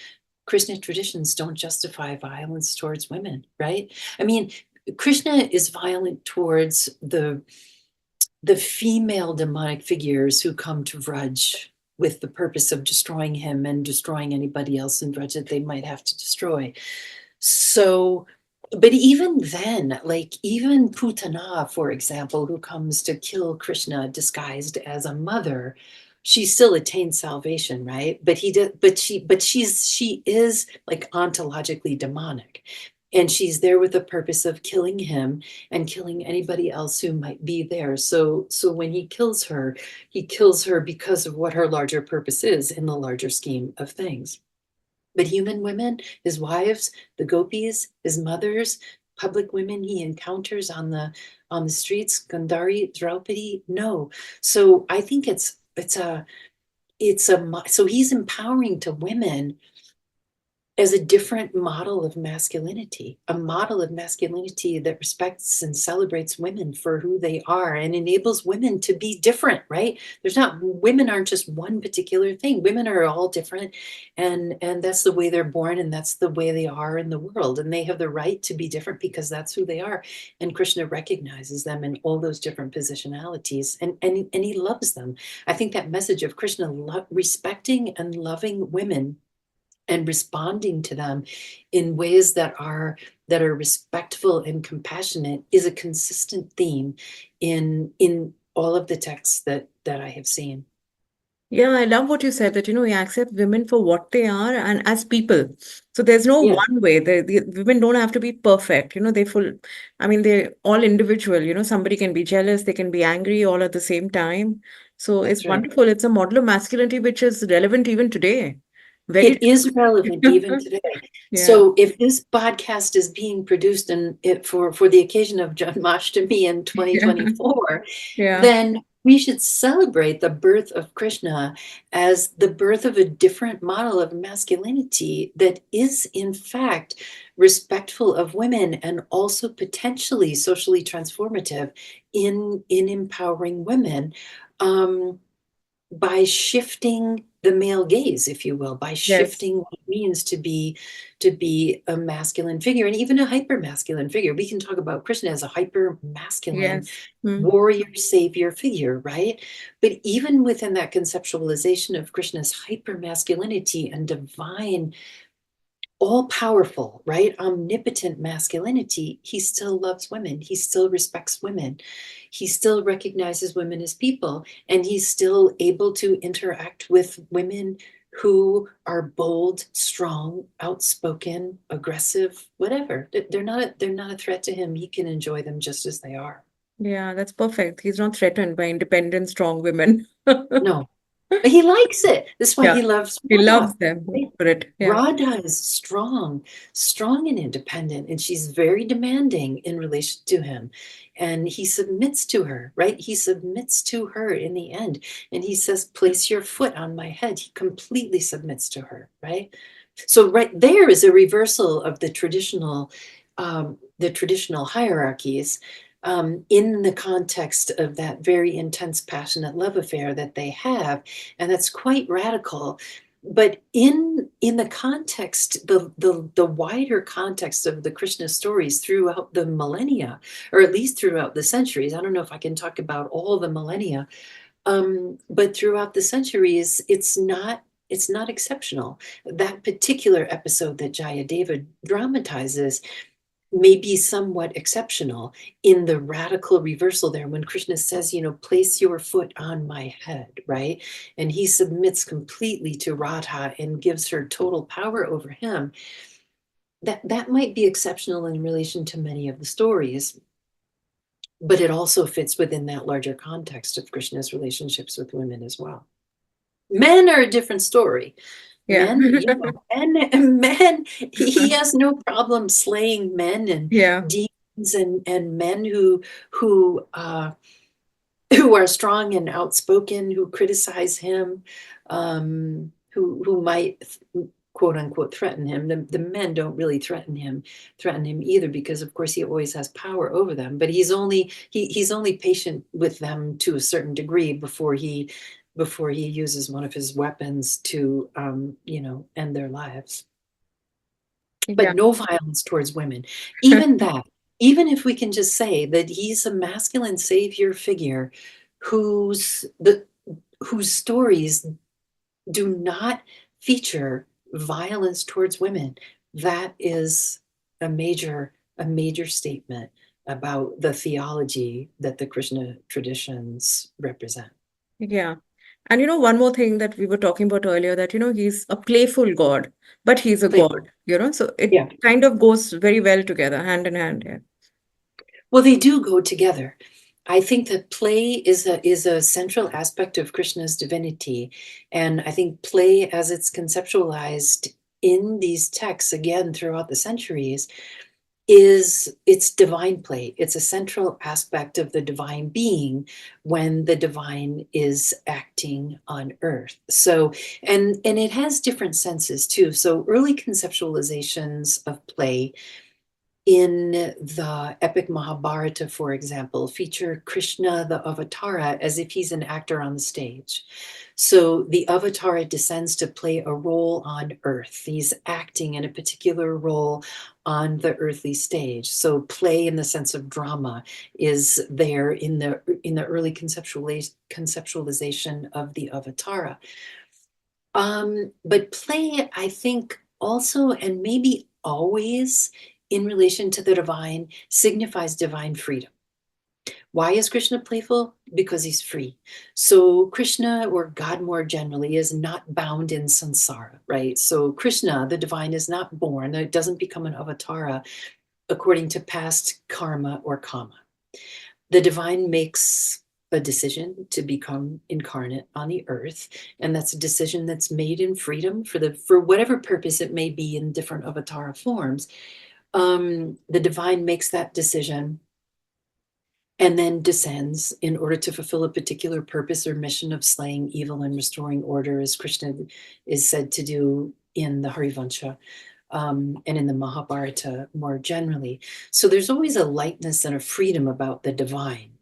Krishna traditions don't justify violence towards women, right? I mean, Krishna is violent towards the female demonic figures who come to Vraj with the purpose of destroying him and destroying anybody else in Vraj that they might have to destroy. So, but even then, like even Putana, for example, who comes to kill Krishna disguised as a mother, she still attains salvation, right? But she is like ontologically demonic. And she's there with the purpose of killing him and killing anybody else who might be there. So when he kills her because of what her larger purpose is in the larger scheme of things. But human women, his wives, the gopis, his mothers, public women he encounters on the streets, Gandhari, Draupadi, no. So I think so he's empowering to women as a different model of masculinity, a model of masculinity that respects and celebrates women for who they are and enables women to be different, right? Women aren't just one particular thing. Women are all different, and that's the way they're born, and that's the way they are in the world. And they have the right to be different because that's who they are. And Krishna recognizes them in all those different positionalities, and he loves them. I think that message of Krishna respecting and loving women and responding to them in ways that are respectful and compassionate is a consistent theme in all of the texts that I have seen. Yeah, I love what you said that, we accept women for what they are and as people. So there's no Yeah. one way. The women don't have to be perfect. They're all individual. Somebody can be jealous, they can be angry all at the same time. So it's That's right. wonderful. It's a model of masculinity which is relevant even today. Very It is relevant even today. Yeah. So if this podcast is being produced for the occasion of Janmashtami in 2024, Yeah. then we should celebrate the birth of Krishna as the birth of a different model of masculinity that is in fact respectful of women and also potentially socially transformative in empowering women. By shifting the male gaze, if you will, by Yes. shifting what it means to be a masculine figure and even a hyper masculine figure. We can talk about Krishna as a hyper masculine Yes. warrior savior figure, right? But even within that conceptualization of Krishna's hyper masculinity and divine all-powerful, right? Omnipotent masculinity, he still loves women. He still respects women. He still recognizes women as people, and he's still able to interact with women who are bold, strong, outspoken, aggressive, whatever. They're not a threat to him. He can enjoy them just as they are. Yeah, that's perfect. He's not threatened by independent, strong women. No, but he likes it. That's why Yeah, he loves he Radha. loves them Right? for it. Yeah. Radha is strong, strong and independent, and she's very demanding in relation to him. And he submits to her, right? He submits to her in the end. And he says, place your foot on my head. He completely submits to her, right? So right there is a reversal of the traditional hierarchies in the context of that very intense, passionate love affair that they have, and that's quite radical. But in the context, the wider context of the Krishna stories throughout the millennia, or at least throughout the centuries, I don't know if I can talk about all the millennia, but throughout the centuries, it's not exceptional. That particular episode that Jayadeva dramatizes may be somewhat exceptional in the radical reversal there when Krishna says, you know, place your foot on my head, right? And he submits completely to Radha and gives her total power over him. That might be exceptional in relation to many of the stories, but it also fits within that larger context of Krishna's relationships with women as well. Men are a different story. Yeah. Men, you know, men, he has no problem slaying men and Yeah. demons and men who who are strong and outspoken, who criticize him, who might quote unquote threaten him. The men don't really threaten him either, because of course he always has power over them. But he's only patient with them to a certain degree before he uses one of his weapons to you know, end their lives. Yeah. But no violence towards women. Even that, even if we can just say that he's a masculine savior figure whose stories do not feature violence towards women, that is a major statement about the theology that the Krishna traditions represent. Yeah. And one more thing that we were talking about earlier, that, he's a playful God, but he's a Playful. God, so it Yeah. kind of goes very well together, hand in hand. Yeah. Well, they do go together. I think that play is a central aspect of Krishna's divinity. And I think play, as it's conceptualized in these texts, again, throughout the centuries, it's divine play. It's a central aspect of the divine being when the divine is acting on earth. So, and it has different senses too. So early conceptualizations of play in the epic Mahabharata, for example, feature Krishna, the Avatara, as if he's an actor on the stage. So the Avatara descends to play a role on earth. He's acting in a particular role on the earthly stage. So play in the sense of drama is there in the early conceptualization of the Avatara. But play, I think, also, and maybe always, in relation to the divine, signifies divine freedom. Why is Krishna playful? Because he's free. So Krishna, or God more generally, is not bound in samsara, right? So Krishna, the divine, is not born. It doesn't become an avatara according to past karma or kama. The divine makes a decision to become incarnate on the earth, and that's a decision that's made in freedom for whatever purpose it may be in different avatara forms. The divine makes that decision and then descends in order to fulfill a particular purpose or mission of slaying evil and restoring order, as Krishna is said to do in the Harivamsa. And in the Mahabharata more generally. So there's always a lightness and a freedom about the divine,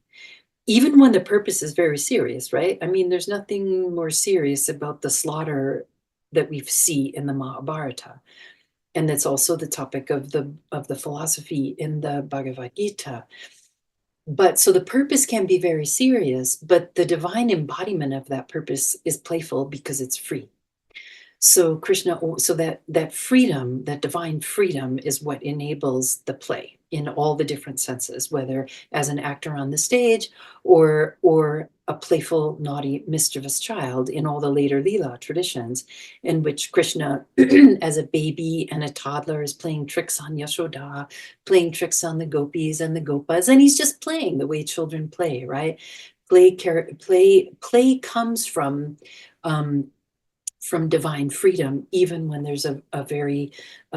even when the purpose is very serious, right? I mean, there's nothing more serious about the slaughter that we see in the Mahabharata. And that's also the topic of the philosophy in the Bhagavad Gita. But so the purpose can be very serious, but the divine embodiment of that purpose is playful because it's free. So Krishna, so that freedom, that divine freedom, is what enables the play in all the different senses, whether as an actor on the stage or a playful, naughty, mischievous child in all the later Leela traditions, in which Krishna, as a baby and a toddler, is playing tricks on Yashoda, playing tricks on the gopis and the gopas, and he's just playing the way children play, right? Play comes from divine freedom, even when there's a very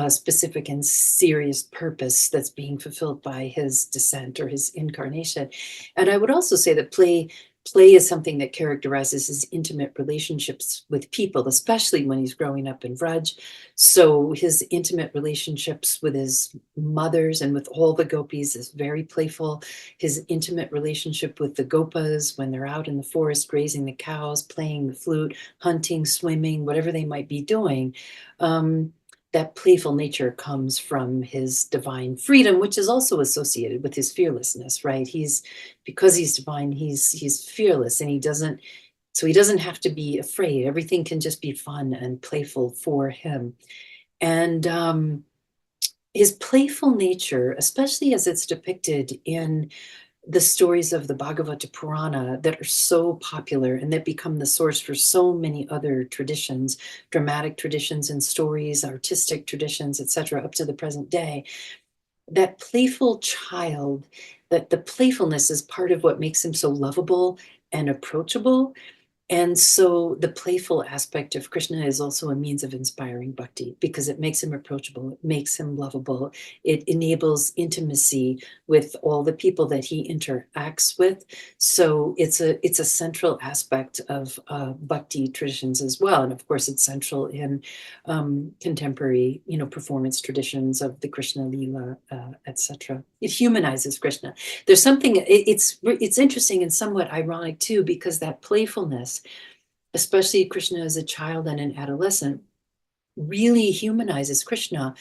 specific and serious purpose that's being fulfilled by his descent or his incarnation. And I would also say that play is something that characterizes his intimate relationships with people, especially when he's growing up in Vraj. So his intimate relationships with his mothers and with all the gopis is very playful. His intimate relationship with the gopas when they're out in the forest grazing the cows, playing the flute, hunting, swimming, whatever they might be doing, that playful nature comes from his divine freedom, which is also associated with his fearlessness, right? Because he's divine, he's fearless, and he doesn't have to be afraid. Everything can just be fun and playful for him. And his playful nature, especially as it's depicted in the stories of the Bhagavata Purana that are so popular and that become the source for so many other traditions, dramatic traditions and stories, artistic traditions, etc., up to the present day. That playful child, that the playfulness is part of what makes him so lovable and approachable. And so the playful aspect of Krishna is also a means of inspiring bhakti because it makes him approachable, it makes him lovable, it enables intimacy with all the people that he interacts with. So it's a central aspect of bhakti traditions as well. And of course, it's central in contemporary, performance traditions of the Krishna Leela, etc. It humanizes Krishna. There's something, it's interesting and somewhat ironic too, because that playfulness, especially Krishna as a child and an adolescent, really humanizes Krishna.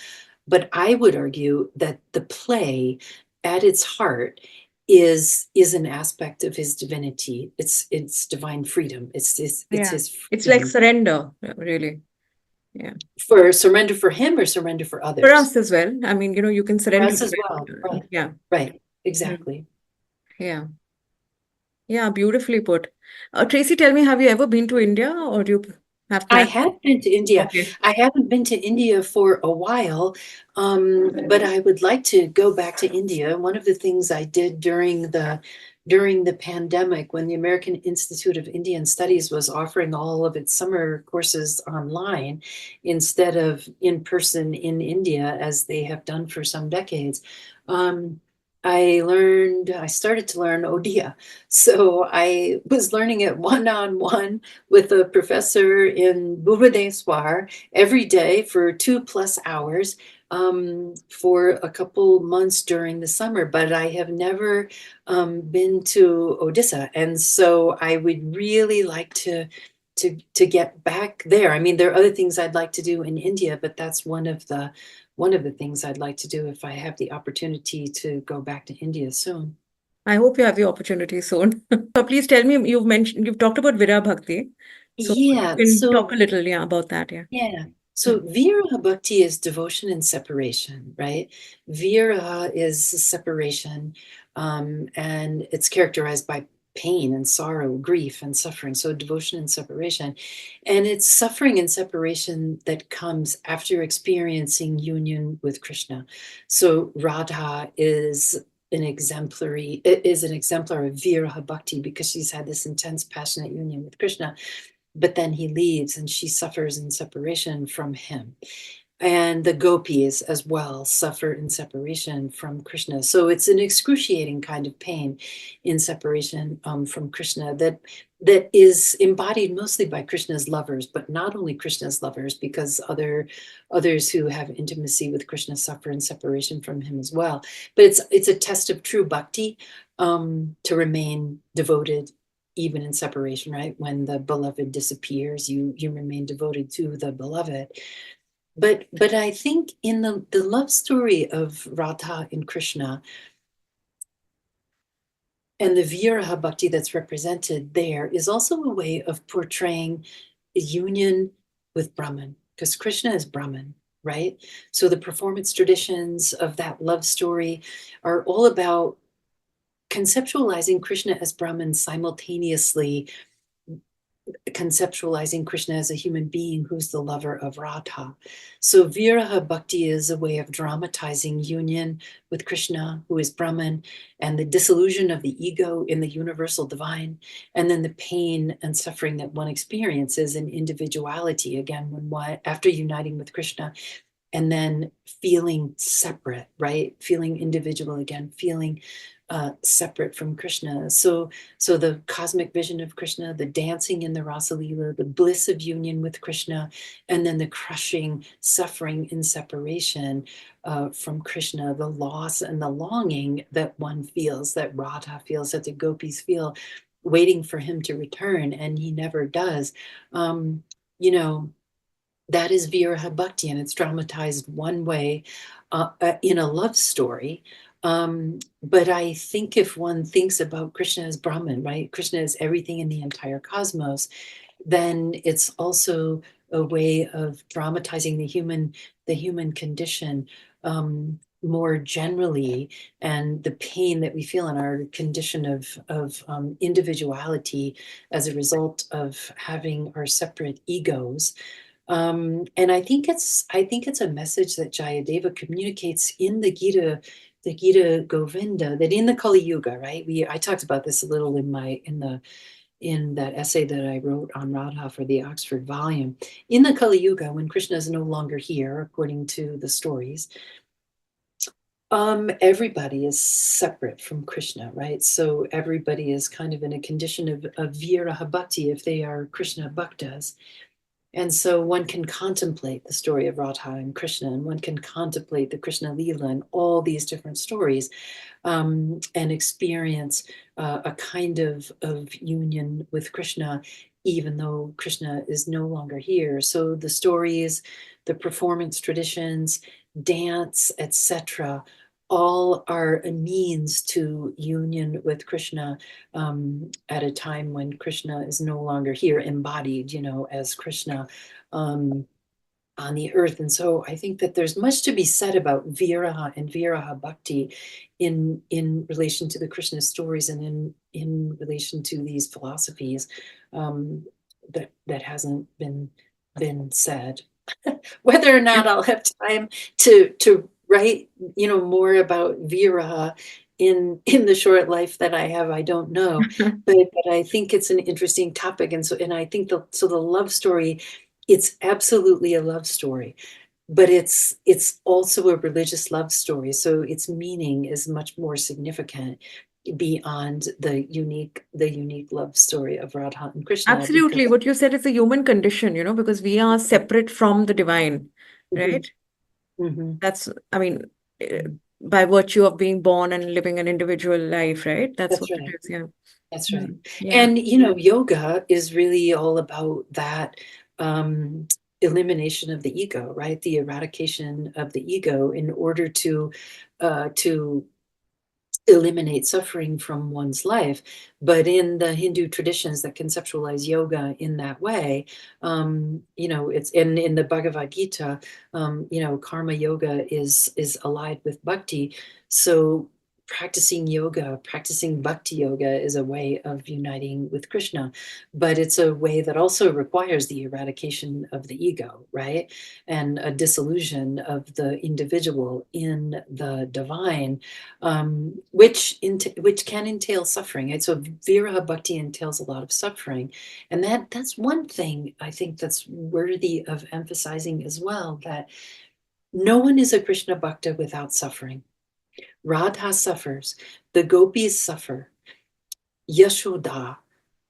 But I would argue that the play at its heart is an aspect of his divinity. It's divine freedom. It's Yeah. his It's like freedom. surrender, really. Yeah. For surrender for him or surrender for For others? us as well. I mean, you can For surrender us to as well. it. Right. Yeah. Right. Mhm. Exactly. Yeah. Yeah, beautifully put. Tracy, tell me, have you ever been to India or do you have I plans? have been to India. Okay. I haven't been to India for a while, but I would like to go back to India. One of the things I did during the pandemic, when the American Institute of Indian Studies was offering all of its summer courses online instead of in person in India, as they have done for some decades, I started to learn Odia. So I was learning it one-on-one with a professor in Bhuvadeswar every day for 2+ hours for a couple months during the summer, but I have never been to Odisha, and so I would really like to get back there. I mean, there are other things I'd like to do in India, but that's one of the things I'd like to do if I have the opportunity to go back to India soon. I hope you have the opportunity soon. So please tell me, you've talked about viraha-bhakti. So you Yeah, can talk so a little, yeah, about that, yeah. Yeah. So Mm. viraha-bhakti is devotion and separation, right? Viraha is separation, and it's characterized by pain and sorrow, grief and suffering. So devotion and separation. And it's suffering and separation that comes after experiencing union with Krishna. So Radha is an exemplar of viraha bhakti because she's had this intense passionate union with Krishna, but then he leaves and she suffers in separation from him. And the gopis as well suffer in separation from Krishna. So it's an excruciating kind of pain in separation from Krishna that is embodied mostly by Krishna's lovers, but not only Krishna's lovers, because others who have intimacy with Krishna suffer in separation from him as well. But it's a test of true bhakti, to remain devoted even in separation, right? When the beloved disappears, you remain devoted to the beloved. But I think in the love story of Radha and Krishna and the viraha bhakti that's represented there is also a way of portraying a union with Brahman, because Krishna is Brahman, right? So the performance traditions of that love story are all about conceptualizing Krishna as Brahman, simultaneously conceptualizing Krishna as a human being who's the lover of Radha. So viraha-bhakti is a way of dramatizing union with Krishna, who is Brahman, and the disillusion of the ego in the universal divine, and then the pain and suffering that one experiences in individuality, again, when after uniting with Krishna, and then feeling separate, right? Feeling individual again, feeling separate from Krishna. So the cosmic vision of Krishna, the dancing in the Rasa Leela, the bliss of union with Krishna, and then the crushing suffering in separation from Krishna, the loss and the longing that one feels, that Radha feels, that the gopis feel, waiting for him to return, and he never does. You know, that is viraha-bhakti, and it's dramatized one way in a love story. But I think if one thinks about Krishna as Brahman, right? Krishna is everything in the entire cosmos, then it's also a way of dramatizing the human condition more generally, and the pain that we feel in our condition of individuality as a result of having our separate egos. And I think it's a message that Jayadeva communicates in the Gita Govinda, that in the Kali Yuga, right? I talked about this a little in that essay that I wrote on Radha for the Oxford volume. In the Kali Yuga, when Krishna is no longer here, according to the stories, everybody is separate from Krishna, right? So everybody is kind of in a condition of viraha-bhakti if they are Krishna bhaktas. And so one can contemplate the story of Radha and Krishna, and one can contemplate the Krishna Leela and all these different stories, and experience a kind of union with Krishna, even though Krishna is no longer here. So the stories, the performance traditions, dance, etc., all are a means to union with Krishna at a time when Krishna is no longer here, embodied, as Krishna on the earth. And so I think that there's much to be said about viraha and viraha-bhakti in relation to the Krishna stories, and in relation to these philosophies that hasn't been said. Whether or not I'll have time to write, more about viraha in the short life that I have, I don't know. But I think it's an interesting topic, and I think the love story, it's absolutely a love story, but it's also a religious love story. So its meaning is much more significant beyond the unique love story of Radha and Krishna, Absolutely. because What you said is a human condition, because we are separate from the divine, Mhm, right? mhm, That's, I mean, by virtue of being born and living an individual life, right? That's that's what it right. is. Yeah. That's right. Yeah. And, yoga is really all about that elimination of the ego, right? The eradication of the ego in order to eliminate suffering from one's life. But in the Hindu traditions that conceptualize yoga in that way, it's in the Bhagavad Gita, karma yoga is allied with bhakti. So practicing bhakti yoga is a way of uniting with Krishna, but it's a way that also requires the eradication of the ego, right? And a dissolution of the individual in the divine, which can entail suffering. And so viraha bhakti entails a lot of suffering, and that's one thing I think that's worthy of emphasizing as well, that no one is a Krishna bhakta without suffering. Radha suffers, the gopis suffer, Yashoda,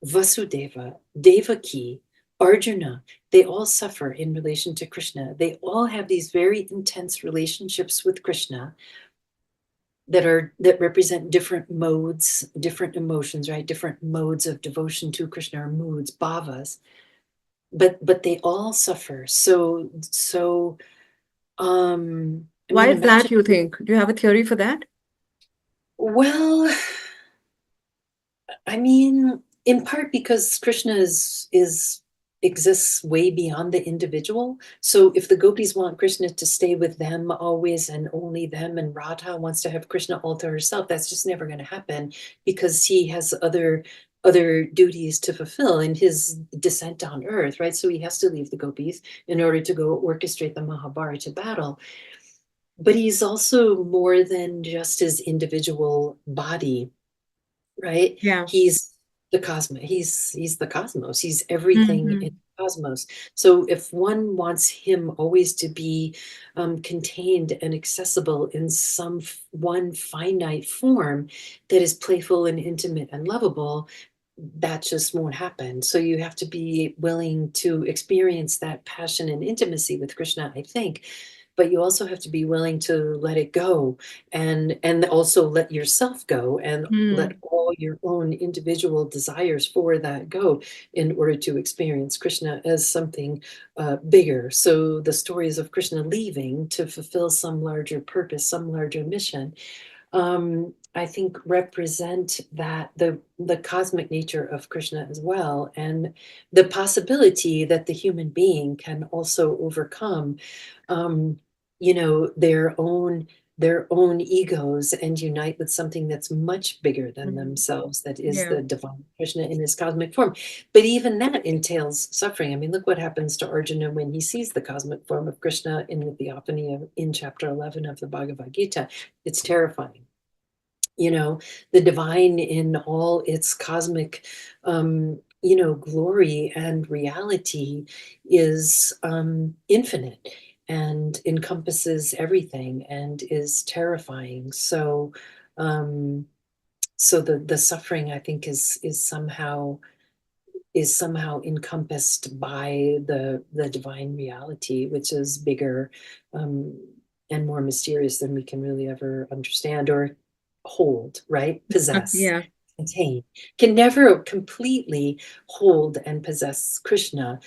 Vasudeva, Devaki, Arjuna, they all suffer in relation to Krishna. They all have these very intense relationships with Krishna that represent different modes, different emotions, right? Different modes of devotion to Krishna, or moods, bhavas. But they all suffer. So I Why mean, is that, imagine. you think? Do you have a theory for that? Well, I mean, in part because Krishna is exists way beyond the individual. So if the gopis want Krishna to stay with them always and only them, and Radha wants to have Krishna all to herself, that's just never going to happen, because he has other duties to fulfill in his descent on earth, right? So he has to leave the gopis in order to go orchestrate the Mahabharata battle. But he's also more than just his individual body, right? Yeah. He's the cosmos. He's the cosmos. He's everything in Mm-hmm. the cosmos. So if one wants him always to be contained and accessible in some one finite form that is playful and intimate and lovable, that just won't happen. So you have to be willing to experience that passion and intimacy with Krishna, I think. But you also have to be willing to let it go, and also let yourself go, and let Mm. all your own individual desires for that go, in order to experience Krishna as something bigger. So the stories of Krishna leaving to fulfill some larger purpose, some larger mission, I think represent that the cosmic nature of Krishna as well, and the possibility that the human being can also overcome, um, their own egos and unite with something that's much bigger than Mm. themselves, that is Yeah. the divine Krishna in his cosmic form. But even that entails suffering. I mean, look what happens to Arjuna when he sees the cosmic form of Krishna in the theophany in chapter 11 of the Bhagavad Gita. It's terrifying. The divine in all its cosmic, glory and reality is infinite and encompasses everything and is terrifying. Um, so the suffering, I think, is somehow encompassed by the divine reality, which is bigger, um, and more mysterious than we can really ever understand or hold, right? Possess, Yeah. contain. Can never completely hold and possess Krishna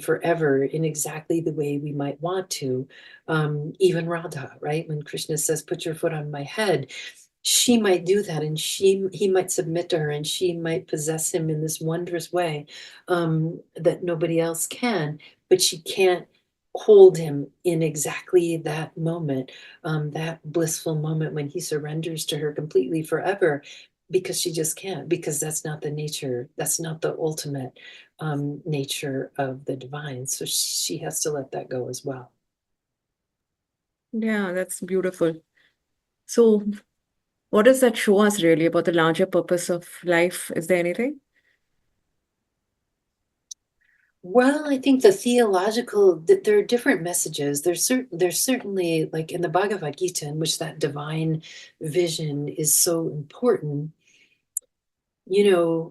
forever in exactly the way we might want to. Even Radha, right? When Krishna says, "Put your foot on my head," she might do that, and he might submit to her, and she might possess him in this wondrous way, that nobody else can, but she can't hold him in exactly that moment, that blissful moment when he surrenders to her completely forever, because she just can't, because that's not the nature, that's not the ultimate nature of the divine. So she has to let that go as well. Yeah, that's beautiful. So, what does that show us really about the larger purpose of life? Is there anything? Well, I think the theological, there are different messages. There's certainly, like in the Bhagavad Gita, in which that divine vision is so important.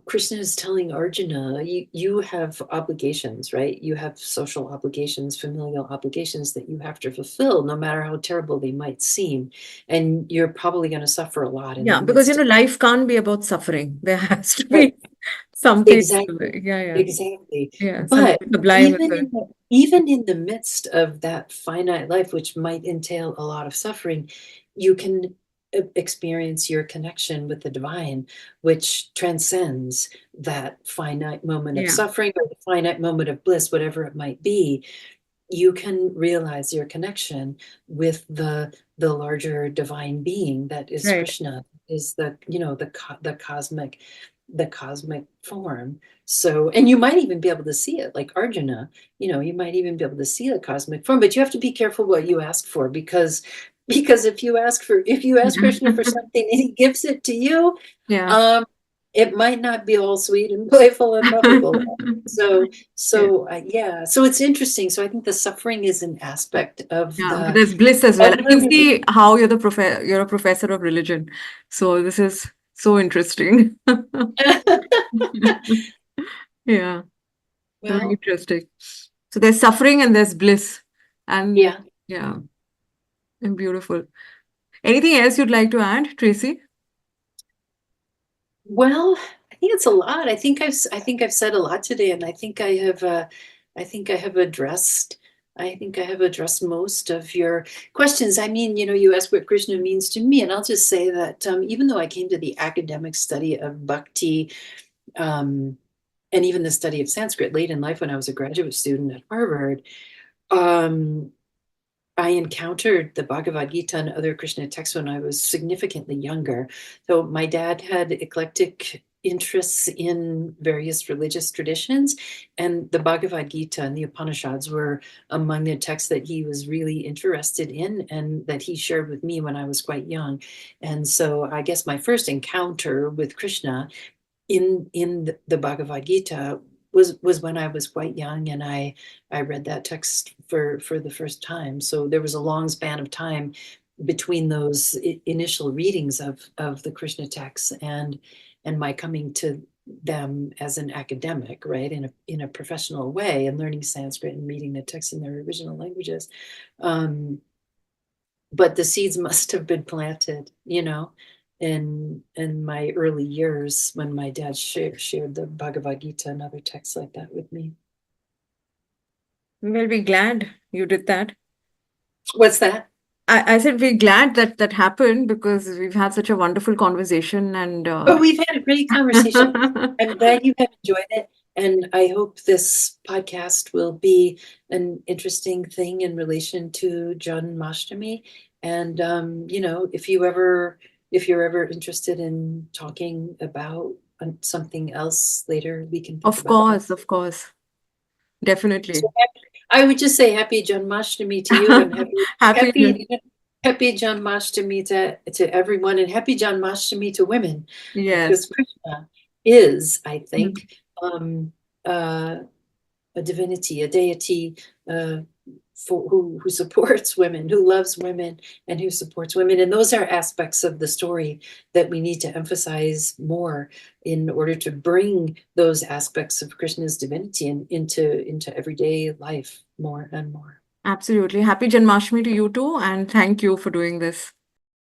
Krishna is telling Arjuna, you have obligations, right? You have social obligations, familial obligations that you have to fulfill, no matter how terrible they might seem. And you're probably going to suffer a lot in the Yeah, because midst. life can't be about suffering. There has to Right. be something. Exactly. Yeah, yeah, Exactly. yeah. But Something sublime in even there. in the midst of that finite life, which might entail a lot of suffering, you can experience your connection with the divine, which transcends that finite moment of Yeah, suffering or the finite moment of bliss, whatever it might be. You can realize your connection with the larger divine being that is right. Krishna, is the cosmic form. So, and you might even be able to see it, like Arjuna. You might even be able to see the cosmic form, but you have to be careful what you ask for, because if you ask Krishna for something and he gives it to you, Yeah. um, it might not be all sweet and playful and lovable. So Yeah. yeah, so it's interesting. So I think the suffering is an aspect of Yeah, but the there's bliss as well. of I can the see how you're a professor of religion. So this is so interesting. Yeah, very well, interesting. So there's suffering and there's bliss. And yeah. yeah, and beautiful. Anything else you'd like to add, Tracy? Well, I think it's a lot. I think I've said a lot today, and I think I have addressed most of your questions. I mean, you asked what Krishna means to me, and I'll just say that even though I came to the academic study of bhakti, um, and even the study of Sanskrit late in life when I was a graduate student at Harvard, I encountered the Bhagavad Gita and other Krishna texts when I was significantly younger. So my dad had eclectic interests in various religious traditions, and the Bhagavad Gita and the Upanishads were among the texts that he was really interested in and that he shared with me when I was quite young. And so I guess my first encounter with Krishna in the Bhagavad Gita was when I was quite young, and I read that text for the first time. So there was a long span of time between those initial readings of the Krishna texts and my coming to them as an academic, right, in a professional way, and learning Sanskrit and reading the texts in their original languages. But the seeds must have been planted, in my early years when my dad shared the Bhagavad Gita and other texts like that with me. Well, we're glad you did that. What's that? I said we're glad that that happened because we've had such a wonderful conversation and Oh, we've had a great conversation. I'm glad you have enjoyed it. And I hope this podcast will be an interesting thing in relation to Janmashtami. And if you're ever interested in talking about something else later, we can think about that. of course, definitely. So I would just say happy Janmashtami to you, and Happy. happy Janmashtami to everyone, and happy Janmashtami to women, Yes. because Krishna is, I Mm. think, a divinity, a deity, who supports women, who loves women, and who supports women. And those are aspects of the story that we need to emphasize more in order to bring those aspects of Krishna's divinity into everyday life more and more. Absolutely. Happy Janmashtami to you too, and thank you for doing this.